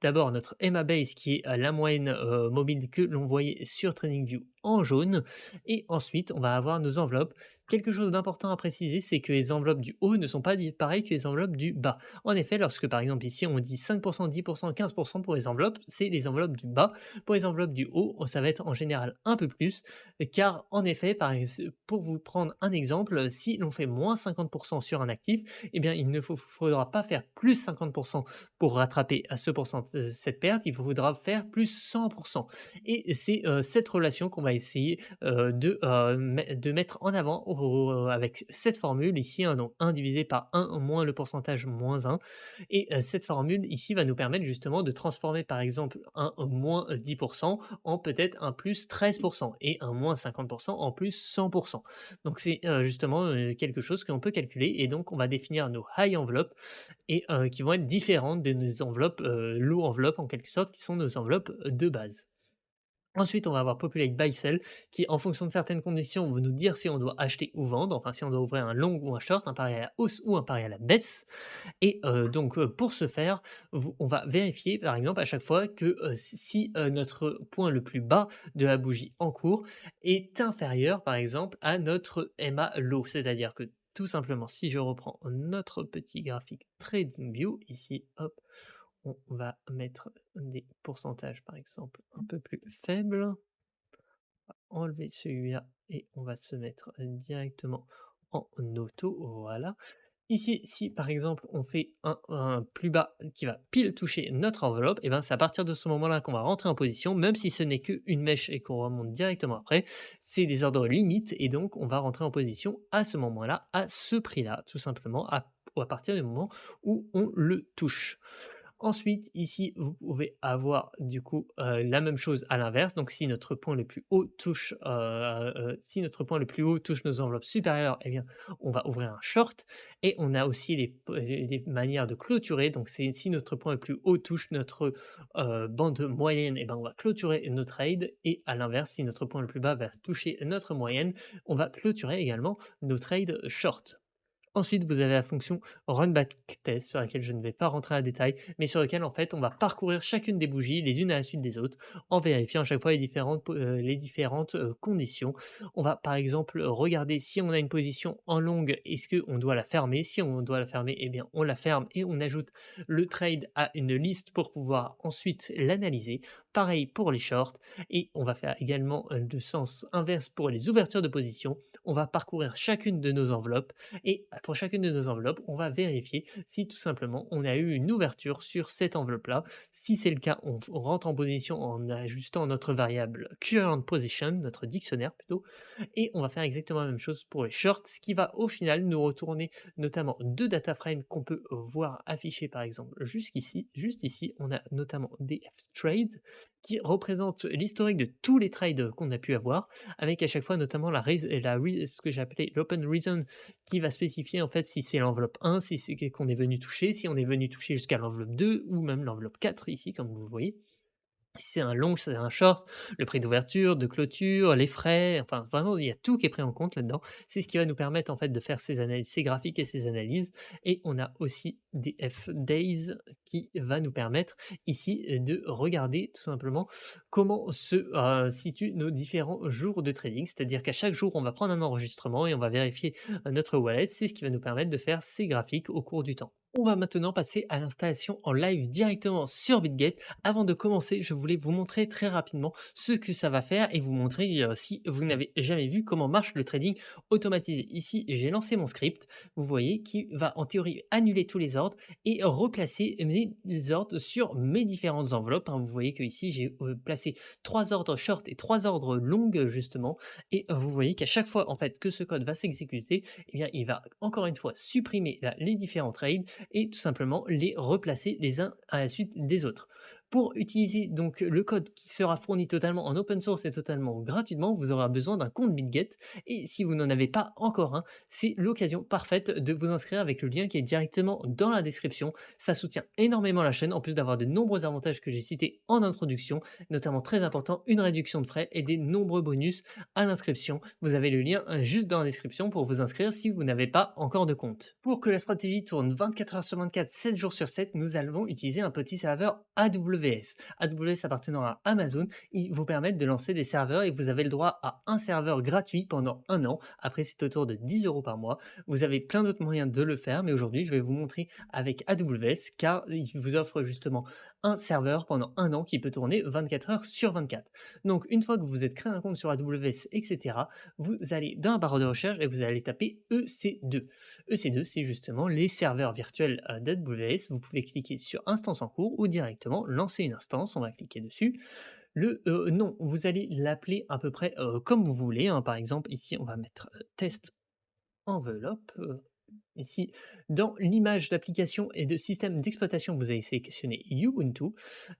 d'abord notre MA base qui est la moyenne mobile que l'on voyait sur TradingView en jaune, et ensuite on va avoir nos enveloppes Quelque chose d'important à préciser, c'est que les enveloppes du haut ne sont pas pareilles que les enveloppes du bas. En effet, lorsque par exemple ici on dit 5%, 10%, 15% pour les enveloppes, c'est les enveloppes du bas. Pour les enveloppes du haut, ça va être en général un peu plus, car en effet, pour vous prendre un exemple, si l'on fait moins 50% sur un actif, eh bien il ne faudra pas faire plus 50% pour rattraper à cette perte, il faudra faire plus 100%. Et c'est cette relation qu'on va essayer de mettre en avant avec cette formule ici, hein, donc 1 divisé par 1 moins le pourcentage moins 1 et cette formule ici va nous permettre justement de transformer par exemple un moins 10 en peut-être un plus 13 et un moins 50 en plus 100. Donc c'est, justement, quelque chose qu'on peut calculer et donc on va définir nos high enveloppes et qui vont être différentes de nos enveloppes, low enveloppes en quelque sorte, qui sont nos enveloppes de base. Ensuite, on va avoir Populate Buy Sell qui, en fonction de certaines conditions, va nous dire si on doit acheter ou vendre, enfin si on doit ouvrir un long ou un short, un pari à la hausse ou un pari à la baisse. Et pour ce faire, on va vérifier par exemple à chaque fois que si notre point le plus bas de la bougie en cours est inférieur par exemple à notre MA low. C'est-à-dire que tout simplement, si je reprends notre petit graphique TradingView, ici, hop, on va mettre des pourcentages, par exemple, un peu plus faibles. Enlever celui-là et on va se mettre directement en auto, voilà. Ici, si par exemple on fait un plus bas qui va pile toucher notre enveloppe, et ben c'est à partir de ce moment-là qu'on va rentrer en position, même si ce n'est qu'une mèche et qu'on remonte directement après, c'est des ordres limites et donc on va rentrer en position à ce moment-là, à ce prix-là, tout simplement, à partir du moment où on le touche. Ensuite, ici, vous pouvez avoir du coup, la même chose à l'inverse. Donc si notre point le plus haut touche nos enveloppes supérieures, eh bien, on va ouvrir un short et on a aussi les manières de clôturer. Donc c'est si notre point le plus haut touche notre, bande moyenne, eh ben, on va clôturer nos trades et à l'inverse, si notre point le plus bas va toucher notre moyenne, on va clôturer également nos trades short. Ensuite, vous avez la fonction Run Backtest sur laquelle je ne vais pas rentrer en détail, mais sur lequel en fait on va parcourir chacune des bougies les unes à la suite des autres en vérifiant à chaque fois les différentes conditions. On va par exemple regarder si on a une position en longue, est-ce qu'on doit la fermer? Si on doit la fermer, eh bien on la ferme et on ajoute le trade à une liste pour pouvoir ensuite l'analyser. Pareil pour les shorts et on va faire également le sens inverse pour les ouvertures de position. On va parcourir chacune de nos enveloppes et pour chacune de nos enveloppes, on va vérifier si tout simplement on a eu une ouverture sur cette enveloppe-là. Si c'est le cas, on rentre en position en ajustant notre variable current position, notre dictionnaire plutôt, et on va faire exactement la même chose pour les shorts, ce qui va au final nous retourner notamment 2 data frames qu'on peut voir affichés par exemple jusqu'ici. Juste ici, on a notamment des trades qui représentent l'historique de tous les trades qu'on a pu avoir, avec à chaque fois notamment ce que j'ai appelé l'open reason qui va spécifier en fait si c'est l'enveloppe 1, si c'est qu'on est venu toucher, si on est venu toucher jusqu'à l'enveloppe 2 ou même l'enveloppe 4 ici comme vous le voyez. Si c'est un long, si c'est un short, le prix d'ouverture, de clôture, les frais, enfin vraiment il y a tout qui est pris en compte là-dedans. C'est ce qui va nous permettre en fait de faire ces analyses, ces graphiques et ces analyses et on a aussi des F-Days qui va nous permettre ici, de regarder tout simplement comment situent nos différents jours de trading. C'est-à-dire qu'à chaque jour, on va prendre un enregistrement et on va vérifier, notre wallet. C'est ce qui va nous permettre de faire ces graphiques au cours du temps. On va maintenant passer à l'installation en live directement sur Bitget. Avant de commencer, je voulais vous montrer très rapidement ce que ça va faire et vous montrer, si vous n'avez jamais vu comment marche le trading automatisé. Ici, j'ai lancé mon script, vous voyez, qui va en théorie annuler tous les ordres et replacer les ordres sur mes différentes enveloppes, hein. Vous voyez que ici j'ai, placé 3 ordres short et 3 ordres longues justement et vous voyez qu'à chaque fois en fait que ce code va s'exécuter, eh bien il va encore une fois supprimer les différents trades et tout simplement les replacer les uns à la suite des autres. Pour utiliser donc le code qui sera fourni totalement en open source et totalement gratuitement, vous aurez besoin d'un compte BitGet et si vous n'en avez pas encore un, c'est l'occasion parfaite de vous inscrire avec le lien qui est directement dans la description. Ça soutient énormément la chaîne en plus d'avoir de nombreux avantages que j'ai cités en introduction, notamment très important, une réduction de frais et des nombreux bonus à l'inscription. Vous avez le lien juste dans la description pour vous inscrire si vous n'avez pas encore de compte. Pour que la stratégie tourne 24 heures sur 24, 7 jours sur 7, nous allons utiliser un petit serveur AWS. AWS. AWS appartenant à Amazon, ils vous permettent de lancer des serveurs et vous avez le droit à un serveur gratuit pendant 1 an. Après, c'est autour de 10 euros par mois. Vous avez plein d'autres moyens de le faire, mais aujourd'hui, je vais vous montrer avec AWS car ils vous offrent justement un serveur pendant 1 an qui peut tourner 24 heures sur 24. Donc, une fois que vous êtes créé un compte sur AWS, etc., vous allez dans la barre de recherche et vous allez taper EC2. EC2, c'est justement les serveurs virtuels d'AWS. Vous pouvez cliquer sur instance en cours ou directement lancer une instance. On va cliquer dessus. Le nom, vous allez l'appeler à peu près comme vous voulez, hein. Par exemple, ici, on va mettre test enveloppe. Ici, dans l'image d'application et de système d'exploitation, vous allez sélectionner Ubuntu.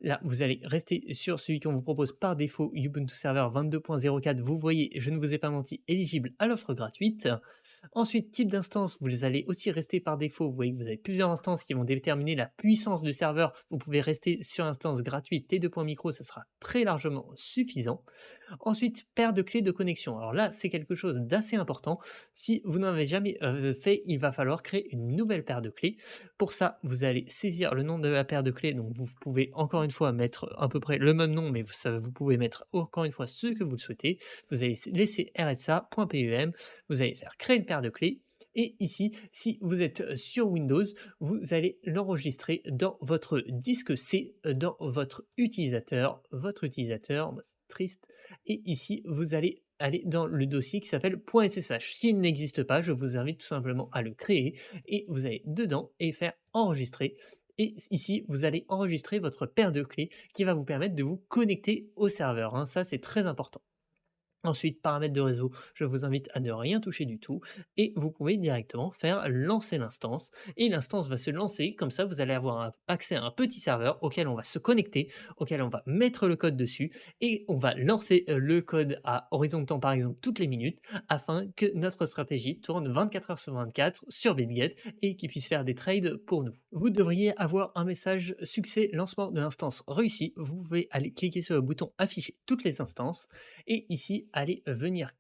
Là, vous allez rester sur celui qu'on vous propose par défaut, Ubuntu Server 22.04. Vous voyez, je ne vous ai pas menti, éligible à l'offre gratuite. Ensuite, type d'instance, vous allez aussi rester par défaut. Vous voyez que vous avez plusieurs instances qui vont déterminer la puissance du serveur. Vous pouvez rester sur instance gratuite T2.micro, ça sera très largement suffisant. Ensuite, paire de clés de connexion. Alors là, c'est quelque chose d'assez important. Si vous n'en avez jamais fait, il va falloir créer une nouvelle paire de clés. Pour ça, vous allez saisir le nom de la paire de clés. Donc, vous pouvez encore une fois mettre à peu près le même nom, mais vous pouvez mettre encore une fois ce que vous le souhaitez. Vous allez laisser rsa.pem. Vous allez faire créer une paire de clés. Et ici, si vous êtes sur Windows, vous allez l'enregistrer dans votre disque C, dans votre utilisateur, bah, c'est triste, et ici, vous allez aller dans le dossier qui s'appelle .ssh. S'il n'existe pas, je vous invite tout simplement à le créer et vous allez dedans et faire enregistrer. Et ici, vous allez enregistrer votre paire de clés qui va vous permettre de vous connecter au serveur, hein. Ça, c'est très important. Ensuite, paramètres de réseau, je vous invite à ne rien toucher du tout et vous pouvez directement faire lancer l'instance et l'instance va se lancer. Comme ça, vous allez avoir accès à un petit serveur auquel on va se connecter, auquel on va mettre le code dessus et on va lancer le code à horizon de temps, par exemple, toutes les minutes afin que notre stratégie tourne 24 heures sur 24 sur Bitget et qu'il puisse faire des trades pour nous. Vous devriez avoir un message succès lancement de l'instance réussi. Vous pouvez aller cliquer sur le bouton afficher toutes les instances et ici, allez venir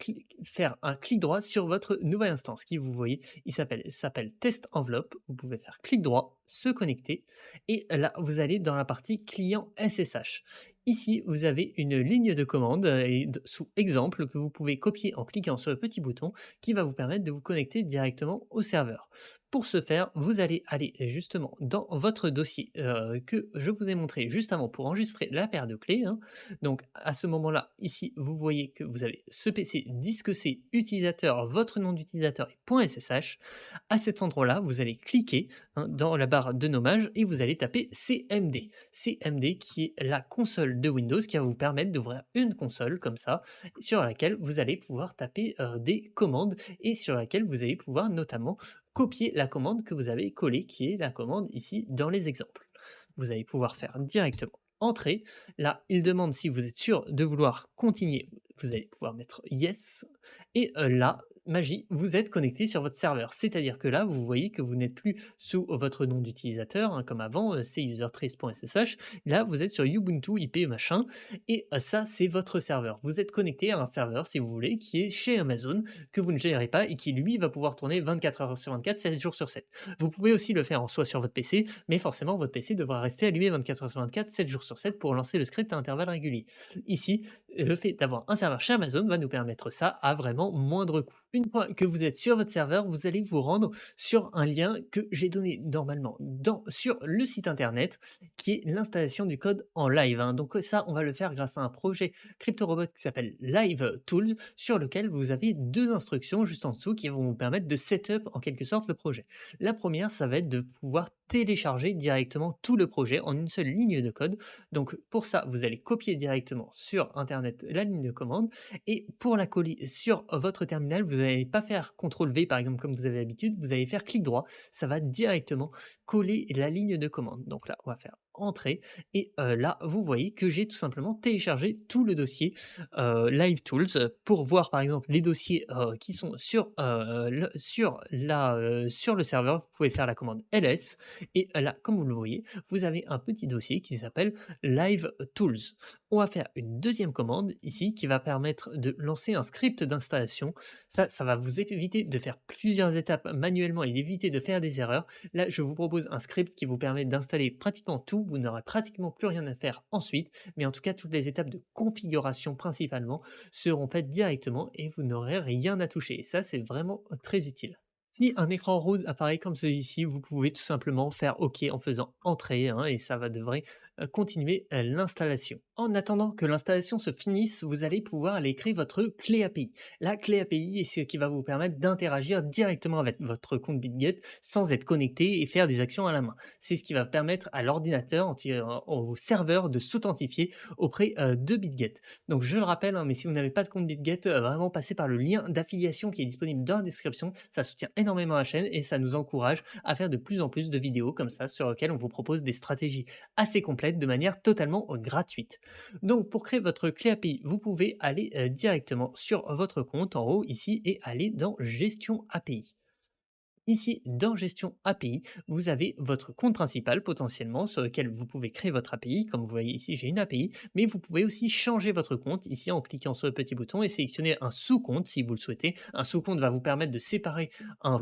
faire un clic droit sur votre nouvelle instance qui, vous voyez, il s'appelle test enveloppe. Vous pouvez faire clic droit, se connecter et là, vous allez dans la partie client SSH. Ici, vous avez une ligne de commande sous exemple que vous pouvez copier en cliquant sur le petit bouton qui va vous permettre de vous connecter directement au serveur. Pour ce faire, vous allez aller justement dans votre dossier que je vous ai montré juste avant pour enregistrer la paire de clés, hein. Donc à ce moment-là, ici, vous voyez que vous avez ce PC disque C utilisateur, votre nom d'utilisateur et .ssh. À cet endroit-là, vous allez cliquer, hein, dans la barre de nommage et vous allez taper CMD. CMD qui est la console de Windows qui va vous permettre d'ouvrir une console comme ça sur laquelle vous allez pouvoir taper des commandes et sur laquelle vous allez pouvoir notamment copier la commande que vous avez collée qui est la commande ici dans les exemples. Vous allez pouvoir faire directement entrer. Là, il demande si vous êtes sûr de vouloir continuer. Vous allez pouvoir mettre yes. Et là, magie, vous êtes connecté sur votre serveur. C'est-à-dire que là, vous voyez que vous n'êtes plus sous votre nom d'utilisateur, hein, comme avant, cusertrace.ssh. Là, vous êtes sur Ubuntu IP machin. Et ça, c'est votre serveur. Vous êtes connecté à un serveur, si vous voulez, qui est chez Amazon, que vous ne gérez pas et qui, lui, va pouvoir tourner 24 heures sur 24, 7 jours sur 7. Vous pouvez aussi le faire en soi sur votre PC, mais forcément, votre PC devra rester allumé 24 heures sur 24, 7 jours sur 7 pour lancer le script à intervalles réguliers. Ici, le fait d'avoir un serveur chez Amazon va nous permettre ça à vraiment moindre coût. Une fois que vous êtes sur votre serveur, vous allez vous rendre sur un lien que j'ai donné normalement sur le site internet qui est l'installation du code en live, hein. Donc ça, on va le faire grâce à un projet CryptoRobot qui s'appelle Live Tools sur lequel vous avez deux instructions juste en dessous qui vont vous permettre de setup en quelque sorte le projet. La première, ça va être de pouvoir télécharger directement tout le projet en une seule ligne de code. Donc pour ça, vous allez copier directement sur internet la ligne de commande et pour la coller sur votre terminal, vous n'allez pas faire CTRL V par exemple comme vous avez l'habitude, vous allez faire clic droit, ça va directement coller la ligne de commande. Donc là, on va faire entrée et là, vous voyez que j'ai tout simplement téléchargé tout le dossier Live Tools pour voir par exemple les dossiers qui sont sur le serveur. Vous pouvez faire la commande ls et là, comme vous le voyez, vous avez un petit dossier qui s'appelle Live Tools. On va faire une deuxième commande ici qui va permettre de lancer un script d'installation. Ça va vous éviter de faire plusieurs étapes manuellement et d'éviter de faire des erreurs. Là, je vous propose un script qui vous permet d'installer pratiquement tout. vous n'aurez pratiquement plus rien à faire ensuite, mais en tout cas, toutes les étapes de configuration principalement seront faites directement et vous n'aurez rien à toucher. Et ça, c'est vraiment très utile. Si un écran rose apparaît comme celui-ci, vous pouvez tout simplement faire OK en faisant «Entrée», hein, et ça va devrait, continuer, l'installation. En attendant que l'installation se finisse, vous allez pouvoir aller créer votre clé API. La clé API est ce qui va vous permettre d'interagir directement avec votre compte BitGet sans être connecté et faire des actions à la main. C'est ce qui va permettre à l'ordinateur, au serveur de s'authentifier auprès, de BitGet. Donc je le rappelle, hein, mais si vous n'avez pas de compte BitGet, vraiment passez par le lien d'affiliation qui est disponible dans la description. Ça soutient énormément la chaîne et ça nous encourage à faire de plus en plus de vidéos comme ça sur lesquelles on vous propose des stratégies assez complètes de manière totalement gratuite. Donc pour créer votre clé API, vous pouvez aller directement sur votre compte en haut ici et aller dans Gestion API. Ici, dans Gestion API, vous avez votre compte principal potentiellement sur lequel vous pouvez créer votre API. Comme vous voyez ici, j'ai une API, mais vous pouvez aussi changer votre compte ici en cliquant sur le petit bouton et sélectionner un sous-compte si vous le souhaitez. Un sous-compte va vous permettre de séparer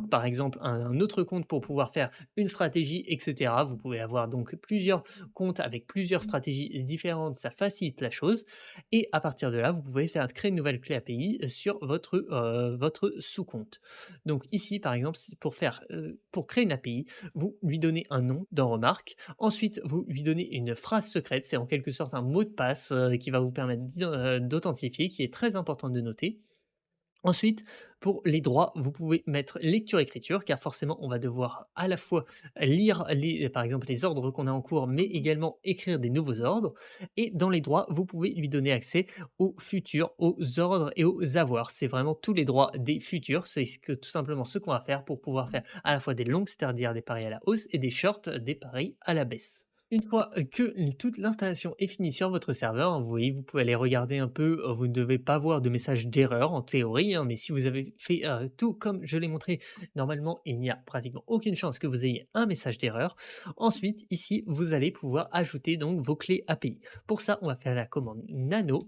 par exemple un autre compte pour pouvoir faire une stratégie, etc. Vous pouvez avoir donc plusieurs comptes avec plusieurs stratégies différentes, ça facilite la chose. Et à partir de là, vous pouvez faire créer une nouvelle clé API sur votre sous-compte. Donc ici, par exemple, pour créer une API, vous lui donnez un nom dans remarque. Ensuite, vous lui donnez une phrase secrète, c'est en quelque sorte un mot de passe, qui va vous permettre d'authentifier, qui est très important de noter. Ensuite, pour les droits, vous pouvez mettre lecture-écriture, car forcément, on va devoir à la fois lire par exemple, les ordres qu'on a en cours, mais également écrire des nouveaux ordres. Et dans les droits, vous pouvez lui donner accès aux futurs, aux ordres et aux avoirs. C'est vraiment tous les droits des futurs. Tout simplement ce qu'on va faire pour pouvoir faire à la fois des longues, c'est-à-dire des paris à la hausse, et des shorts, des paris à la baisse. Une fois que toute l'installation est finie sur votre serveur, hein, vous voyez, vous pouvez aller regarder un peu, vous ne devez pas voir de message d'erreur en théorie, hein, mais si vous avez fait, tout comme je l'ai montré, normalement, il n'y a pratiquement aucune chance que vous ayez un message d'erreur. Ensuite, ici, vous allez pouvoir ajouter donc vos clés API. Pour ça, on va faire la commande nano.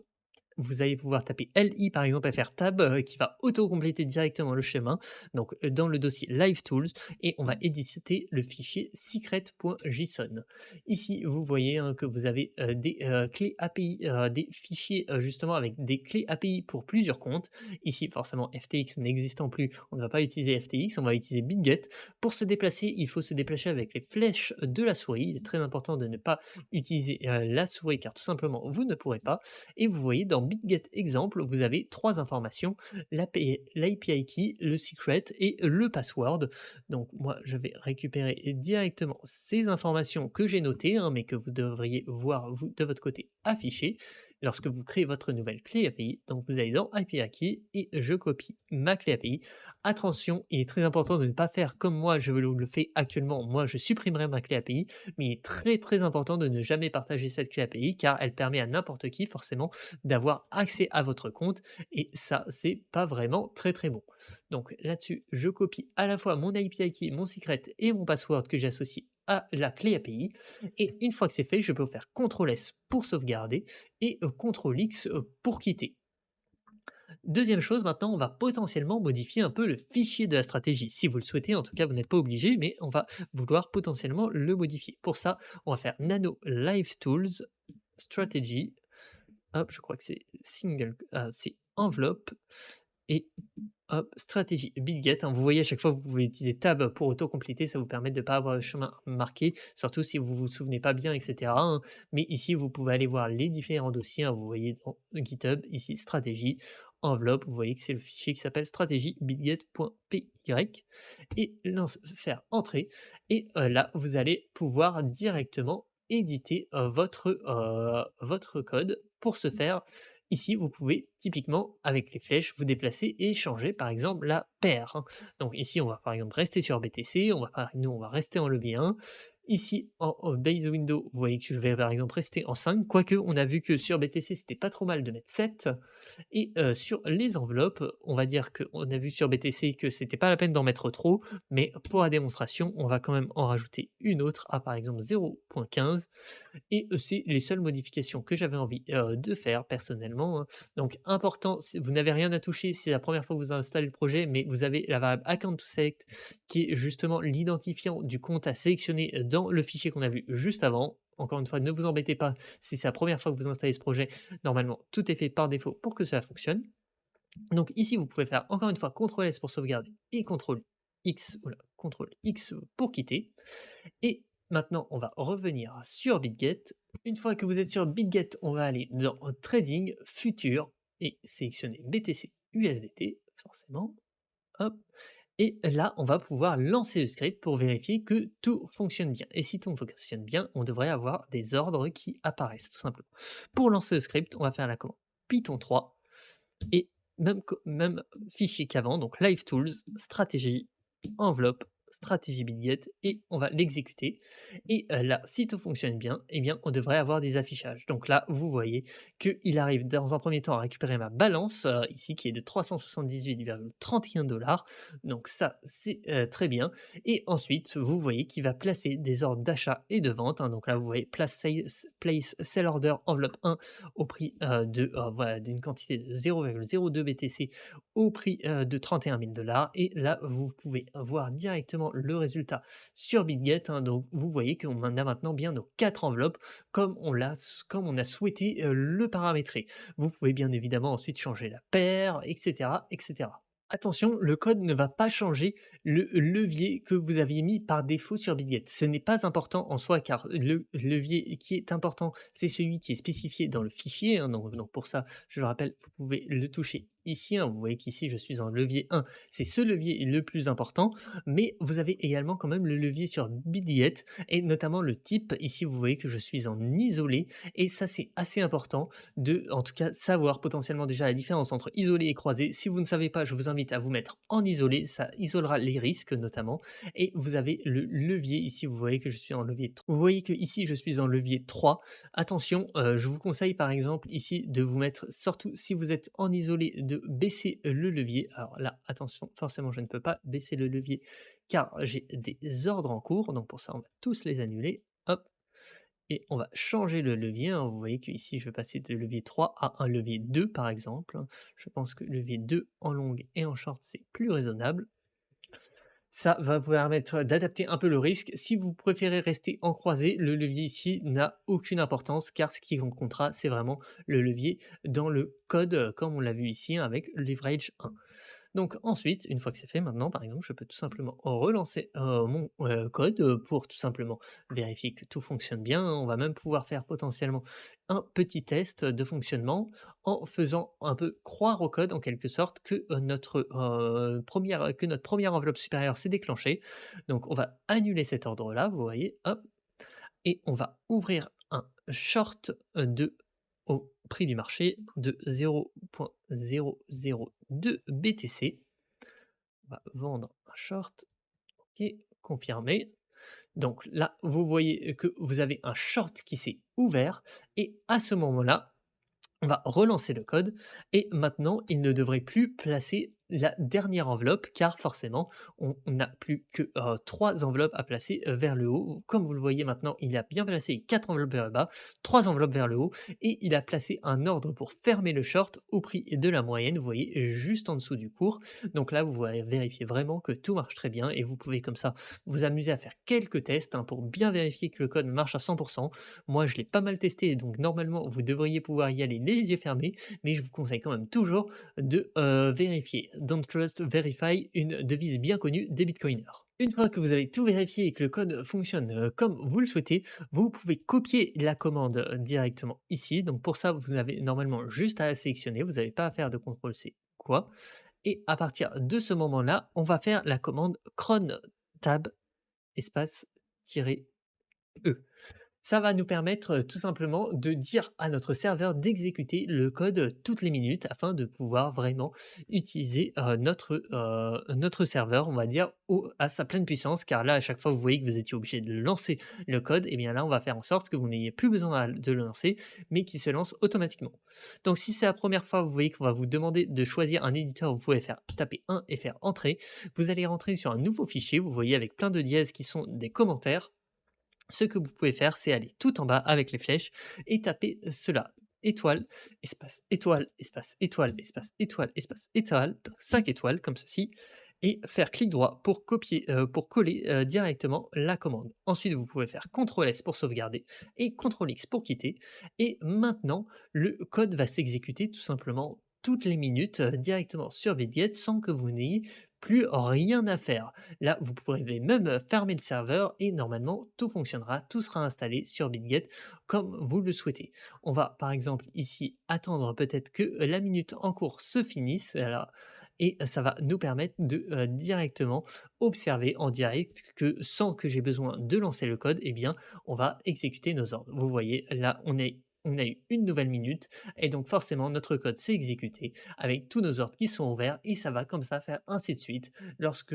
Vous allez pouvoir taper LI par exemple et faire tab, qui va auto-compléter directement le chemin, donc dans le dossier Live Tools, et on va éditer le fichier secret.json. Ici, vous voyez, hein, que vous avez, des, clés API, des fichiers, justement avec des clés API pour plusieurs comptes. Ici, forcément, FTX n'existant plus, on ne va pas utiliser FTX, on va utiliser BitGet. Pour se déplacer, il faut se déplacer avec les flèches de la souris. Il est très important de ne pas utiliser, la souris car tout simplement vous ne pourrez pas. Et vous voyez dans BitGet exemple, vous avez 3 informations, l'API key, le secret et le password. Donc moi, je vais récupérer directement ces informations que j'ai notées, hein, mais que vous devriez voir vous de votre côté affichées lorsque vous créez votre nouvelle clé API. Donc vous allez dans API key et je copie ma clé API. Attention, il est très important de ne pas faire comme moi je le fais actuellement. Moi, je supprimerai ma clé API, mais il est très, très important de ne jamais partager cette clé API car elle permet à n'importe qui forcément d'avoir accès à votre compte et ça, c'est pas vraiment très, très bon. Donc là-dessus, je copie à la fois mon API key, mon secret et mon password que j'associe à la clé API et une fois que c'est fait, je peux faire CTRL S pour sauvegarder et CTRL X, pour quitter. Deuxième chose, maintenant, on va potentiellement modifier un peu le fichier de la stratégie. Si vous le souhaitez, en tout cas, vous n'êtes pas obligé, mais on va vouloir potentiellement le modifier. Pour ça, on va faire Nano Live Tools Strategy. Hop, je crois que c'est c'est enveloppe et hop, stratégie BitGet, hein. Vous voyez à chaque fois, vous pouvez utiliser tab pour auto-compléter, ça vous permet de ne pas avoir le chemin marqué, surtout si vous vous souvenez pas bien, et cetera, hein. Mais ici, vous pouvez aller voir les différents dossiers, hein. Vous voyez dans GitHub, ici stratégie, enveloppe, vous voyez que c'est le fichier qui s'appelle stratégie bitget.py et faire entrer et là, vous allez pouvoir directement éditer, votre code. Pour ce faire, ici, vous pouvez typiquement, avec les flèches, vous déplacer et changer par exemple la paire, hein. Donc ici, on va par exemple rester sur BTC, nous on va rester en levier 1. Ici, en base window, vous voyez que je vais par exemple rester en 5, quoique on a vu que sur BTC, c'était pas trop mal de mettre 7. Et sur les enveloppes, on va dire qu'on a vu sur BTC que c'était pas la peine d'en mettre trop, mais pour la démonstration, on va quand même en rajouter une autre à par exemple 0.15 et c'est les seules modifications que j'avais envie, de faire personnellement, hein. Donc important, vous n'avez rien à toucher, c'est la première fois que vous installez le projet, mais vous avez la variable account to select qui est justement l'identifiant du compte à sélectionner dans le fichier qu'on a vu juste avant. encore une fois, ne vous embêtez pas si c'est la première fois que vous installez ce projet. Normalement, tout est fait par défaut pour que cela fonctionne. Donc ici, vous pouvez faire encore une fois CTRL S pour sauvegarder et CTRL X pour quitter. Et maintenant, on va revenir sur BitGet. Une fois que vous êtes sur BitGet, on va aller dans Trading, Futur et sélectionner BTC USDT, forcément. Hop. Et là, on va pouvoir lancer le script pour vérifier que tout fonctionne bien. Et si tout fonctionne bien, on devrait avoir des ordres qui apparaissent, tout simplement. Pour lancer le script, on va faire la commande Python 3 et même fichier qu'avant, donc Live Tools, stratégie, enveloppe, stratégie BitGet et on va l'exécuter. Et là, si tout fonctionne bien, eh bien, on devrait avoir des affichages. Donc là, vous voyez qu'il arrive dans un premier temps à récupérer ma balance, ici qui est de 378,31 $. Donc ça, c'est très bien. Et ensuite, vous voyez qu'il va placer des ordres d'achat et de vente, hein. Donc là, vous voyez place sell order enveloppe 1 au prix voilà, d'une quantité de 0,02 BTC au prix de 31 000 $. Et là, vous pouvez voir directement le résultat sur BitGet, hein. Donc, vous voyez qu'on en a maintenant bien nos 4 enveloppes comme on a souhaité le paramétrer. Vous pouvez bien évidemment ensuite changer la paire, etc., etc. Attention, le code ne va pas changer le levier que vous aviez mis par défaut sur BitGet. Ce n'est pas important en soi car le levier qui est important, c'est celui qui est spécifié dans le fichier, hein. Donc pour ça, je le rappelle, vous pouvez le toucher ici, hein. Vous voyez qu'ici, je suis en levier 1. C'est ce levier le plus important, mais vous avez également quand même le levier sur BitGet et notamment le type. Ici, vous voyez que je suis en isolé et ça, c'est assez important de, en tout cas, savoir potentiellement déjà la différence entre isolé et croisé. Si vous ne savez pas, je vous invite à vous mettre en isolé, ça isolera les risques notamment. Et vous avez le levier ici, vous voyez que je suis en levier 3. Vous voyez que ici, je suis en levier 3. Attention, je vous conseille par exemple ici de vous mettre, surtout si vous êtes en isolé, de baisser le levier. Alors là, attention, forcément, je ne peux pas baisser le levier car j'ai des ordres en cours. Donc pour ça, on va tous les annuler. Hop, et on va changer le levier, hein. Vous voyez qu'ici, je vais passer de levier 3 à un levier 2, par exemple, hein. Je pense que levier 2 en longue et en short, c'est plus raisonnable. Ça va vous permettre d'adapter un peu le risque. Si vous préférez rester en croisé, le levier ici n'a aucune importance car ce qui comptera, c'est vraiment le levier dans le code, comme on l'a vu ici, hein, avec leverage 1. Donc ensuite, une fois que c'est fait maintenant, par exemple, je peux tout simplement relancer, mon, code, pour tout simplement vérifier que tout fonctionne bien, hein. On va même pouvoir faire potentiellement un petit test de fonctionnement en faisant un peu croire au code en quelque sorte que, notre première enveloppe supérieure s'est déclenchée. Donc on va annuler cet ordre-là, vous voyez, hop, et on va ouvrir un short, de au prix du marché de 0,002 BTC. On va vendre un short, OK, confirmé. Donc là, vous voyez que vous avez un short qui s'est ouvert et à ce moment-là, on va relancer le code et maintenant, il ne devrait plus placer la dernière enveloppe car forcément, on n'a plus que 3 enveloppes à placer vers le haut. Comme vous le voyez maintenant, il a bien placé 4 enveloppes vers le bas, 3 enveloppes vers le haut et il a placé un ordre pour fermer le short au prix de la moyenne, vous voyez, juste en dessous du cours. Donc là, vous voyez vérifier vraiment que tout marche très bien et vous pouvez comme ça vous amuser à faire quelques tests, hein, pour bien vérifier que le code marche à 100. Moi, je l'ai pas mal testé, donc normalement, vous devriez pouvoir y aller les yeux fermés, mais je vous conseille quand même toujours de vérifier. Don't trust, verify, une devise bien connue des bitcoiners. Une fois que vous avez tout vérifié et que le code fonctionne comme vous le souhaitez, vous pouvez copier la commande directement ici. Donc pour ça, vous avez normalement juste à la sélectionner, vous n'avez pas à faire de CTRL C quoi. Et à partir de ce moment-là, on va faire la commande cron tab espace -e. Ça va nous permettre, tout simplement de dire à notre serveur d'exécuter le code toutes les minutes afin de pouvoir vraiment utiliser, notre serveur, on va dire, à sa pleine puissance. Car là, à chaque fois, vous voyez que vous étiez obligé de lancer le code et bien là, on va faire en sorte que vous n'ayez plus besoin de le lancer, mais qu'il se lance automatiquement. Donc si c'est la première fois, vous voyez qu'on va vous demander de choisir un éditeur, vous pouvez faire taper 1 et faire entrée. Vous allez rentrer sur un nouveau fichier, vous voyez avec plein de dièses qui sont des commentaires. Ce que vous pouvez faire, c'est aller tout en bas avec les flèches et taper cela. Étoile, espace, étoile, espace, étoile, espace, étoile, espace, étoile, 5 étoiles comme ceci. et faire clic droit pour copier, pour coller, directement la commande. Ensuite, vous pouvez faire CTRL S pour sauvegarder et CTRL X pour quitter et maintenant le code va s'exécuter tout simplement toutes les minutes, directement sur Bitget sans que vous n'ayez plus rien à faire. Là, vous pourrez même, fermer le serveur et normalement tout fonctionnera, tout sera installé sur Bitget comme vous le souhaitez. On va par exemple ici attendre peut-être que la minute en cours se finisse, voilà, et ça va nous permettre de, directement observer en direct que sans que j'ai besoin de lancer le code, eh bien, on va exécuter nos ordres. Vous voyez, là, on a eu une nouvelle minute et donc forcément notre code s'est exécuté avec tous nos ordres qui sont ouverts et ça va comme ça faire ainsi de suite. Lorsque,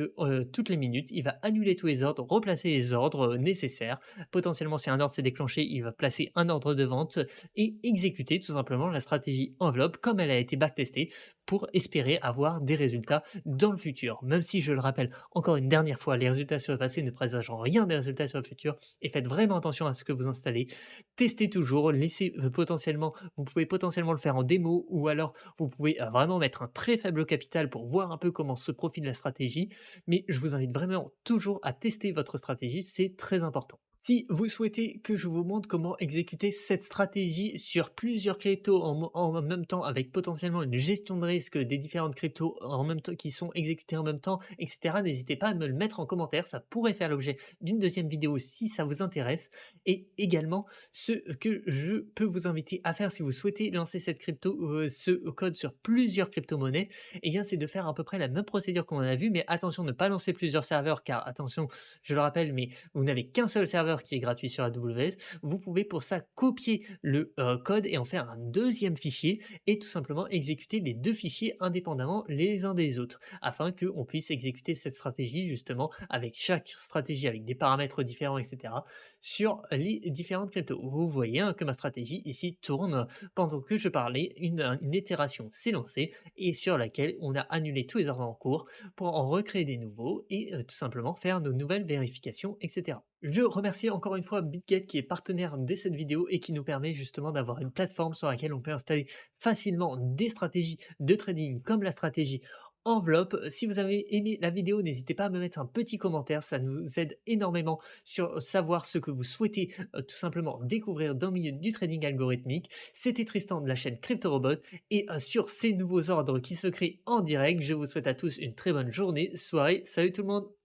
toutes les minutes, il va annuler tous les ordres, replacer les ordres, nécessaires. Potentiellement, si un ordre s'est déclenché, il va placer un ordre de vente et exécuter tout simplement la stratégie enveloppe comme elle a été backtestée pour espérer avoir des résultats dans le futur. Même si je le rappelle encore une dernière fois, les résultats sur le passé ne présagent en rien des résultats sur le futur et faites vraiment attention à ce que vous installez. Testez toujours, laissez potentiellement, vous pouvez potentiellement le faire en démo ou alors vous pouvez vraiment mettre un très faible capital pour voir un peu comment se profile la stratégie. Mais je vous invite vraiment toujours à tester votre stratégie, c'est très important. Si vous souhaitez que je vous montre comment exécuter cette stratégie sur plusieurs cryptos en même temps, avec potentiellement une gestion de risque des différentes cryptos en même temps qui sont exécutées en même temps, etc., n'hésitez pas à me le mettre en commentaire. Ça pourrait faire l'objet d'une deuxième vidéo si ça vous intéresse. Et également, ce que je peux vous inviter à faire si vous souhaitez lancer cette crypto, ce code sur plusieurs crypto-monnaies, eh bien, c'est de faire à peu près la même procédure qu'on a vu, mais attention, ne pas lancer plusieurs serveurs, car attention, je le rappelle, mais vous n'avez qu'un seul serveur qui est gratuit sur AWS. Vous pouvez pour ça copier le code et en faire un deuxième fichier et tout simplement exécuter les deux fichiers indépendamment les uns des autres afin qu'on puisse exécuter cette stratégie justement avec chaque stratégie avec des paramètres différents, etc., sur les différentes cryptos. Vous voyez hein, que ma stratégie ici tourne pendant que je parlais, une itération s'est lancée et sur laquelle on a annulé tous les ordres en cours pour en recréer des nouveaux et tout simplement faire nos nouvelles vérifications, etc. Je remercie encore une fois Bitget qui est partenaire de cette vidéo et qui nous permet justement d'avoir une plateforme sur laquelle on peut installer facilement des stratégies de trading comme la stratégie enveloppe. Si vous avez aimé la vidéo, n'hésitez pas à me mettre un petit commentaire, ça nous aide énormément sur savoir ce que vous souhaitez tout simplement découvrir dans le milieu du trading algorithmique. C'était Tristan de la chaîne CryptoRobot et sur ces nouveaux ordres qui se créent en direct, je vous souhaite à tous une très bonne journée, soirée, salut tout le monde!